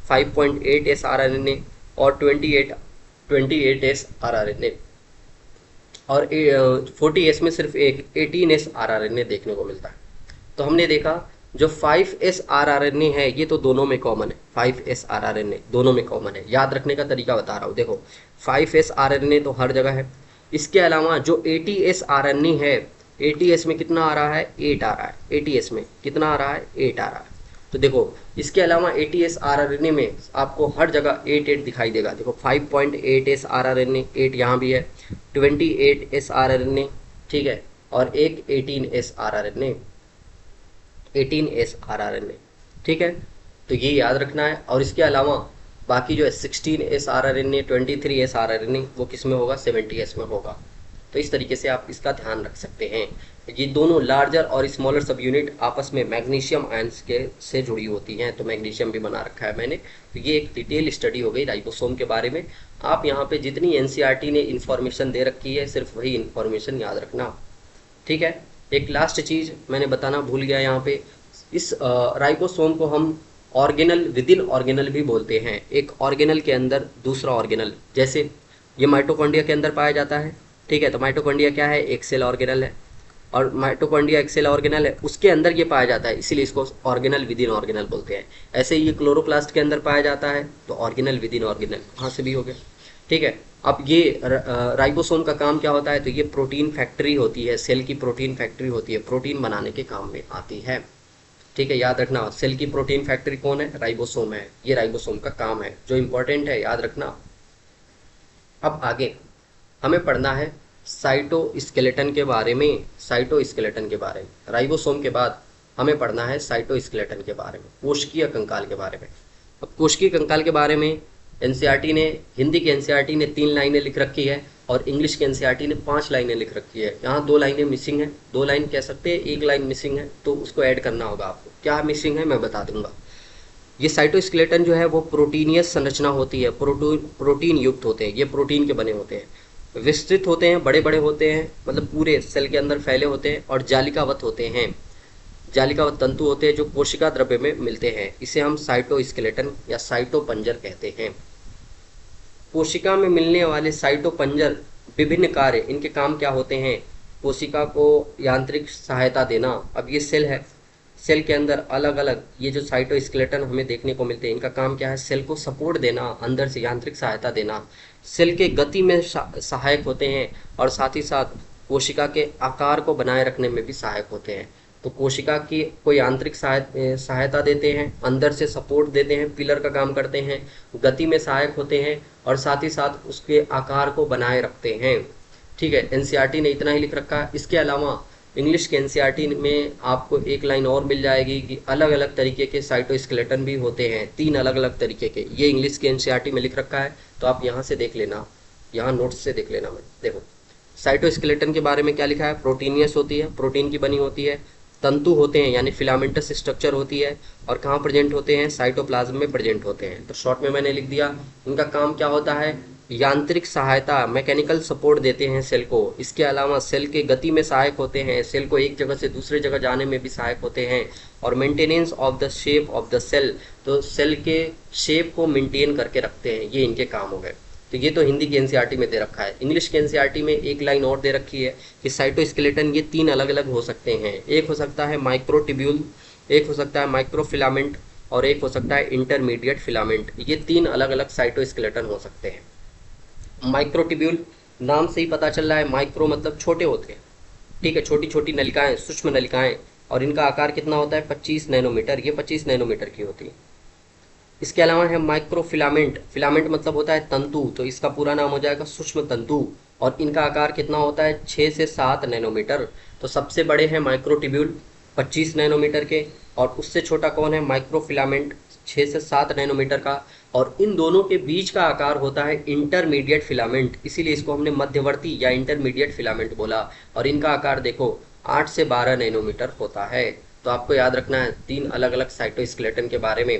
5.8s आरआरएनए और 28s आरआरएनए। और 40s में सिर्फ एक 18s आरआरएनए देखने को मिलता है। तो हमने देखा जो 5s आरआरएनए है ये तो दोनों में कॉमन है, 5s आरआरएनए दोनों में कॉमन है। याद रखने का तरीका बता रहा हूँ, देखो 5s आरआरएनए तो हर जगह है। इसके अलावा जो 80s आरएनए है, 80s में कितना आ रहा है, 8 आ रहा है। 80s में कितना आ रहा है, 8 आ रहा है। तो देखो इसके अलावा ATS RRNA में आपको हर जगह 8 दिखाई देगा। देखो 5.8 RRNA, 8 यहाँ भी है, 28 RRNA, ठीक है, और एक 18 RRNA, 18 RRNA, ठीक है। तो ये याद रखना है। और इसके अलावा बाकी जो है 16 RRNA, 23 RRNA वो किस में होगा, 70S में होगा। तो इस तरीके से आप इसका ध्यान रख सकते हैं। ये दोनों लार्जर और स्मॉलर सब यूनिट आपस में मैग्नीशियम आयंस के से जुड़ी होती हैं, तो मैग्नीशियम भी बना रखा है मैंने। तो ये एक डिटेल स्टडी हो गई राइबोसोम के बारे में। आप यहाँ पे जितनी NCERT ने इन्फॉर्मेशन दे रखी है सिर्फ वही इन्फॉर्मेशन याद रखना, ठीक है। एक लास्ट चीज़ मैंने बताना भूल गया यहाँ पे, इस राइबोसोम को हम ऑर्गेनल विद इन ऑर्गेनल भी बोलते हैं। एक ऑर्गेनल के अंदर दूसरा ऑर्गेनल, जैसे ये माइटोकॉन्ड्रिया के अंदर पाया जाता है, ठीक है। तो माइटोकॉन्ड्रिया क्या है, एक सेल ऑर्गेनल है, और माइटोकॉन्ड्रिया एक सेल ऑर्गेनल है, उसके अंदर ये पाया जाता है, इसीलिए इसको ऑर्गेनल विद इन ऑर्गेनल बोलते हैं। ऐसे ही ये क्लोरोप्लास्ट के अंदर पाया जाता है, तो ऑर्गेनल विद इन ऑर्गेनल वहाँ से भी हो गया, ठीक है। अब ये राइबोसोम का काम क्या होता है, तो ये प्रोटीन फैक्ट्री होती है, सेल की प्रोटीन फैक्ट्री होती है, प्रोटीन बनाने के काम में आती है, ठीक है। याद रखना, सेल की प्रोटीन फैक्ट्री कौन है, राइबोसोम है। ये राइबोसोम का काम है जो इंपॉर्टेंट है, याद रखना। अब आगे हमें पढ़ना है साइटोस्केलेटन के बारे में, साइटोस्केलेटन के बारे में। राइबोसोम के बाद हमें पढ़ना है साइटोस्केलेटन के बारे में, कोशिकीय कंकाल के बारे में। अब कोशिकीय कंकाल के बारे में NCERT ने, हिंदी के NCERT ने 3 लाइनें लिख रखी है, और इंग्लिश के NCERT ने 5 लाइनें लिख रखी है। यहाँ 2 लाइनें मिसिंग है, 2 लाइन कह सकते हैं, 1 लाइन मिसिंग है, तो उसको ऐड करना होगा आपको। क्या मिसिंग है मैं बता दूंगा। ये साइटोस्केलेटन जो है वो प्रोटीनियस संरचना होती है, प्रोटीन युक्त होते हैं, ये प्रोटीन के बने होते हैं, विस्तृत होते हैं, बड़े बड़े होते हैं, मतलब पूरे सेल के अंदर फैले होते हैं, और जालिकावत होते हैं, जालिकावत तंतु होते हैं जो कोशिका द्रव्य में मिलते हैं। इसे हम साइटोस्केलेटन या साइटोपंजर कहते हैं। कोशिका में मिलने वाले साइटोपंजर विभिन्न कार्य, इनके काम क्या होते हैं, कोशिका को यांत्रिक सहायता देना। अब ये सेल है, सेल के अंदर अलग अलग ये जो साइटोस्केलेटन हमें देखने को मिलते हैं, इनका काम क्या है, सेल को सपोर्ट देना, अंदर से यांत्रिक सहायता देना, सेल के गति में सहायक होते हैं, और साथ ही साथ कोशिका के आकार को बनाए रखने में भी सहायक होते हैं। तो कोशिका की कोई यांत्रिक सहायता देते हैं, अंदर से सपोर्ट देते हैं, पिलर का काम करते हैं, गति में सहायक होते हैं, और साथ ही साथ उसके आकार को बनाए रखते हैं, ठीक है। NCERT ने इतना ही लिख रखा है। इसके अलावा इंग्लिश के NCERT में आपको एक लाइन और मिल जाएगी कि अलग अलग तरीके के साइटोस्केलेटन भी होते हैं, 3 अलग अलग तरीके के। ये इंग्लिश के NCERT में लिख रखा है, तो आप यहाँ से देख लेना, यहाँ नोट्स से देख लेना। मैं देखो साइटोस्केलेटन के बारे में क्या लिखा है, प्रोटीनियस होती है, प्रोटीन की बनी होती है, तंतु होते हैं यानी फिलामेंटस स्ट्रक्चर होती है, और कहाँ प्रेजेंट होते हैं, साइटोप्लाज्म में प्रेजेंट होते हैं। तो शॉर्ट में मैंने लिख दिया, इनका काम क्या होता है, यांत्रिक सहायता, मैकेनिकल सपोर्ट देते हैं सेल को। इसके अलावा सेल के गति में सहायक होते हैं, सेल को एक जगह से दूसरे जगह जाने में भी सहायक होते हैं, और maintenance of the shape of the cell, तो सेल के शेप को मेंटेन करके रखते हैं, ये इनके काम हो गए। तो ये तो हिंदी के NCERT में दे रखा है। इंग्लिश के NCERT में एक लाइन और दे रखी है कि साइटोस्केलेटन ये 3 अलग अलग हो सकते हैं। एक हो सकता है माइक्रोट्यूब्यूल, एक हो सकता है माइक्रोफिलामेंट, और एक हो सकता है इंटरमीडिएट फिलामेंट। ये 3 अलग अलग साइटोस्केलेटन हो सकते हैं। माइक्रोट्यूब्यूल नाम से ही पता चल रहा है, माइक्रो मतलब छोटे होते हैं, ठीक है, छोटी छोटी नलिकाएं, सूक्ष्म नलिकाएं, और इनका आकार कितना होता है, 25 नैनोमीटर, ये 25 नैनोमीटर की होती है। इसके अलावा है माइक्रोफिलामेंट, फिलामेंट मतलब होता है तंतु, तो इसका पूरा नाम हो जाएगा सूक्ष्म तंतु, और इनका आकार कितना होता है, 6 से 7 नैनोमीटर। तो सबसे बड़े हैं माइक्रोट्यूब्यूल 25 नैनोमीटर के, और उससे छोटा कौन है, माइक्रोफिलामेंट 6 से 7 नैनोमीटर का, और इन दोनों के बीच का आकार होता है इंटरमीडिएट फिलामेंट, इसीलिए इसको हमने मध्यवर्ती या इंटरमीडिएट फिलामेंट बोला। और इनका आकार देखो 8 से 12 नैनोमीटर होता है। तो आपको याद रखना है 3 अलग अलग साइटोस्केलेटन के बारे में,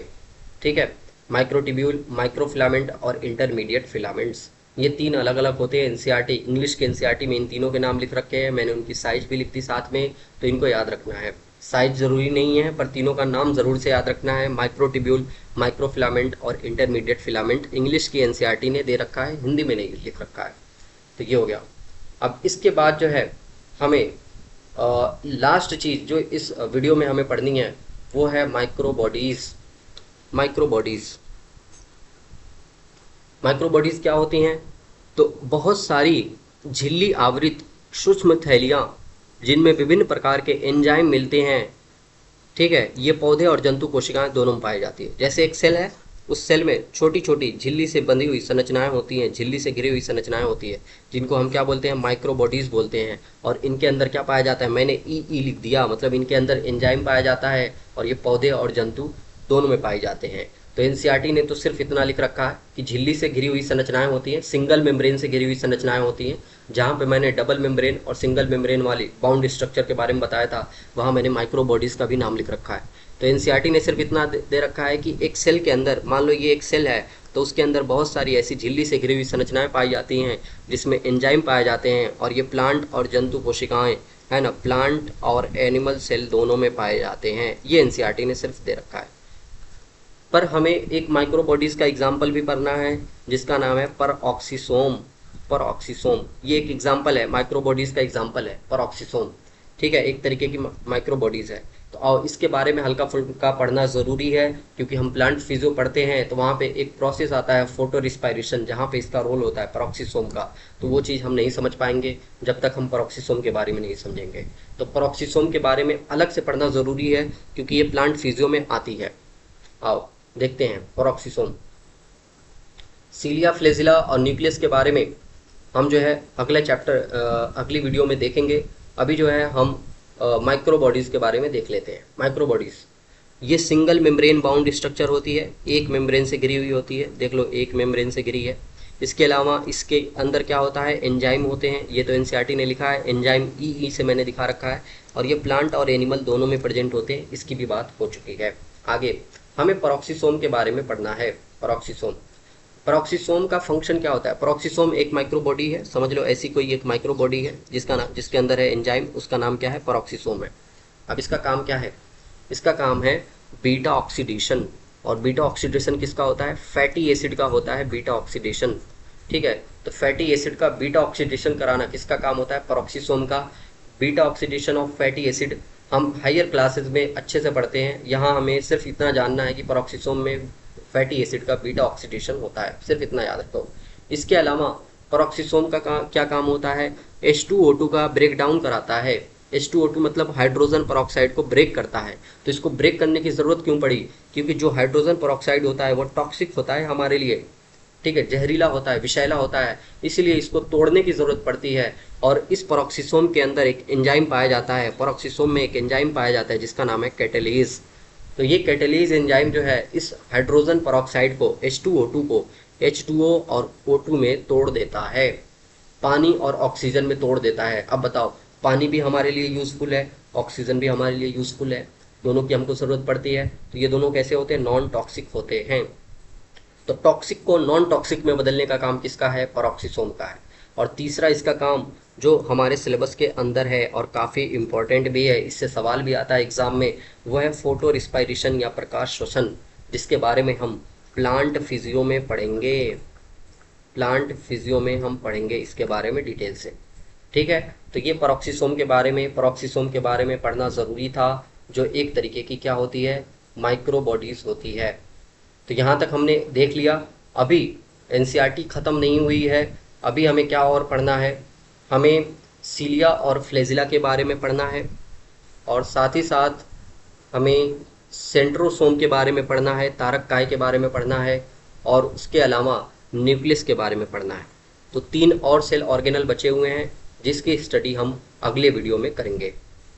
ठीक है, माइक्रोट्यूब्यूल, माइक्रोफिलामेंट और इंटरमीडिएट फिलामेंट्स, ये 3 अलग अलग होते हैं। NCERT, इंग्लिश के NCERT में इन तीनों के नाम लिख रखे हैं, मैंने उनकी साइज भी लिख दी साथ में, तो इनको याद रखना है। साइज ज़रूरी नहीं है, पर तीनों का नाम ज़रूर से याद रखना है, माइक्रोट्यूब्यूल, माइक्रोफिलामेंट और इंटरमीडिएट फिलामेंट। इंग्लिश की NCERT ने दे रखा है, हिंदी में नहीं लिख रखा है। तो ये हो गया। अब इसके बाद जो है हमें लास्ट चीज़ जो इस वीडियो में हमें पढ़नी है वो है माइक्रोबॉडीज़। माइक्रोबॉडीज़ क्या होती हैं, तो बहुत सारी झिल्ली आवृत सूक्ष्म थैलियाँ जिनमें विभिन्न प्रकार के एंजाइम मिलते हैं, ठीक है, ये पौधे और जंतु कोशिकाएं दोनों में पाई जाती है। जैसे एक सेल है, उस सेल में छोटी छोटी झिल्ली से बंधी हुई संरचनाएं होती हैं, झिल्ली से घिरी हुई संरचनाएं होती है, जिनको हम क्या बोलते हैं, माइक्रोबॉडीज बोलते हैं। और इनके अंदर क्या पाया जाता है, मैंने ई लिख दिया, मतलब इनके अंदर एंजाइम पाया जाता है, और ये पौधे और जंतु दोनों में पाए जाते हैं। तो एनसीईआरटी ने तो सिर्फ इतना लिख रखा है कि झिल्ली से घिरी हुई संरचनाएं होती हैं, सिंगल मेम्ब्रेन से घिरी हुई संरचनाएं होती हैं। जहाँ पे मैंने डबल मेम्ब्रेन और सिंगल मेम्ब्रेन वाली बाउंड स्ट्रक्चर के बारे में बताया था, वहाँ मैंने माइक्रोबॉडीज का भी नाम लिख रखा है। तो एनसीईआरटी ने सिर्फ इतना दे रखा है कि एक सेल के अंदर, मान लो ये एक सेल है, तो उसके अंदर बहुत सारी ऐसी झिल्ली से घिरी हुई संरचनाएं पाई जाती हैं, जिसमें एंजाइम पाए जाते हैं, और ये प्लांट और जंतु कोशिकाएं, है ना, प्लांट और एनिमल सेल दोनों में पाए जाते हैं। ये एनसीईआरटी ने सिर्फ दे रखा है। पर हमें एक माइक्रोबॉडीज का एग्जाम्पल भी पढ़ना है, जिसका नाम है परऑक्सीसोम। परऑक्सीसोम ये एक एग्जाम्पल है, माइक्रोबॉडीज का एग्जाम्पल है परऑक्सीसोम। ठीक है, एक तरीके की माइक्रोबॉडीज है। तो और इसके बारे में हल्का फुल्का पढ़ना ज़रूरी है, क्योंकि हम प्लांट फिजियो पढ़ते हैं तो वहाँ पे एक प्रोसेस आता है फोटो रिस्पायरेशन, जहाँ पे इसका रोल होता है परऑक्सीसोम का। तो वो चीज़ हम नहीं समझ पाएंगे जब तक हम परऑक्सीसोम के बारे में नहीं समझेंगे। तो परऑक्सीसोम के बारे में अलग से पढ़ना ज़रूरी है, क्योंकि ये प्लांट फिजियो में आती है। आओ देखते हैं परऑक्सीसोम। सीलिया, फ्लेजिला और न्यूक्लियस के बारे में हम जो है अगले चैप्टर, अगली वीडियो में देखेंगे। अभी जो है हम माइक्रोबॉडीज़ के बारे में देख लेते हैं। माइक्रोबॉडीज़ ये सिंगल मेम्ब्रेन बाउंड स्ट्रक्चर होती है, एक मेम्ब्रेन से घिरी हुई होती है। देख लो, एक मेम्ब्रेन से घिरी है। इसके अलावा इसके अंदर क्या होता है, एंजाइम होते हैं। ये तो एनसीईआरटी ने लिखा है, एंजाइम ई से मैंने दिखा रखा है। और ये प्लांट और एनिमल दोनों में प्रेजेंट होते हैं, इसकी भी बात हो चुकी है। आगे हमें परऑक्सीसोम के बारे में पढ़ना है। परऑक्सीसोम, परऑक्सीसोम का फंक्शन क्या होता है। परऑक्सीसोम एक माइक्रोबॉडी है, समझ लो ऐसी कोई एक माइक्रोबॉडी है जिसका नाम, जिसके अंदर है एंजाइम, उसका नाम क्या है, परऑक्सीसोम है। अब इसका काम क्या है, इसका काम है बीटा ऑक्सीडेशन। और बीटा ऑक्सीडेशन किसका होता है, फैटी एसिड का होता है बीटा ऑक्सीडेशन। ठीक है, तो फैटी एसिड का बीटा ऑक्सीडेशन कराना किसका काम होता है, परऑक्सीसोम का। Beta oxidation of fatty acid हम हायर क्लासेस में अच्छे से पढ़ते हैं। यहाँ हमें सिर्फ इतना जानना है कि परऑक्सीसोम में फैटी एसिड का बीटा ऑक्सीडेशन होता है, सिर्फ इतना याद रखो। इसके अलावा परऑक्सीसोम का क्या काम होता है, H2O2 का ब्रेक डाउन कराता है। H2O2 मतलब हाइड्रोजन परऑक्साइड को ब्रेक करता है। तो इसको ब्रेक करने की ज़रूरत क्यों पड़ी, क्योंकि जो हाइड्रोजन परऑक्साइड होता है वो टॉक्सिक होता है हमारे लिए। ठीक है, जहरीला होता है, विषैला होता है, इसलिए इसको तोड़ने की ज़रूरत पड़ती है। और इस परऑक्सीसोम के अंदर एक एंजाइम पाया जाता है, परऑक्सीसोम में एक एंजाइम पाया जाता है जिसका नाम है कैटालेज। तो ये कैटालेज एंजाइम जो है इस हाइड्रोजन परऑक्साइड को, H2O2 को H2O और O2 में तोड़ देता है, पानी और ऑक्सीजन में तोड़ देता है। अब बताओ, पानी भी हमारे लिए यूज़फुल है, ऑक्सीजन भी हमारे लिए यूज़फुल है, दोनों की हमको ज़रूरत पड़ती है। तो ये दोनों कैसे होते हैं, नॉन टॉक्सिक होते हैं। तो टॉक्सिक को नॉन टॉक्सिक में बदलने का काम किसका है, परऑक्सीसोम का है। और तीसरा इसका काम जो हमारे सिलेबस के अंदर है और काफ़ी इम्पोर्टेंट भी है, इससे सवाल भी आता है एग्ज़ाम में, वो है फोटो रिस्पायरेशन या प्रकाश श्वसन, जिसके बारे में हम प्लांट फिजियो में पढ़ेंगे। प्लांट फिजियो में हम पढ़ेंगे इसके बारे में डिटेल से। ठीक है, तो ये परऑक्सीसोम के बारे में, परऑक्सीसोम के बारे में पढ़ना ज़रूरी था, जो एक तरीके की क्या होती है, माइक्रोबॉडीज़ होती है। तो यहाँ तक हमने देख लिया। अभी एनसीईआरटी ख़त्म नहीं हुई है, अभी हमें क्या और पढ़ना है, हमें सीलिया और फ्लेजिला के बारे में पढ़ना है, और साथ ही साथ हमें सेंट्रोसोम के बारे में पढ़ना है, तारक काय के बारे में पढ़ना है, और उसके अलावा न्यूक्लियस के बारे में पढ़ना है। तो 3 और सेल ऑर्गेनल बचे हुए हैं, जिसकी स्टडी हम अगले वीडियो में करेंगे।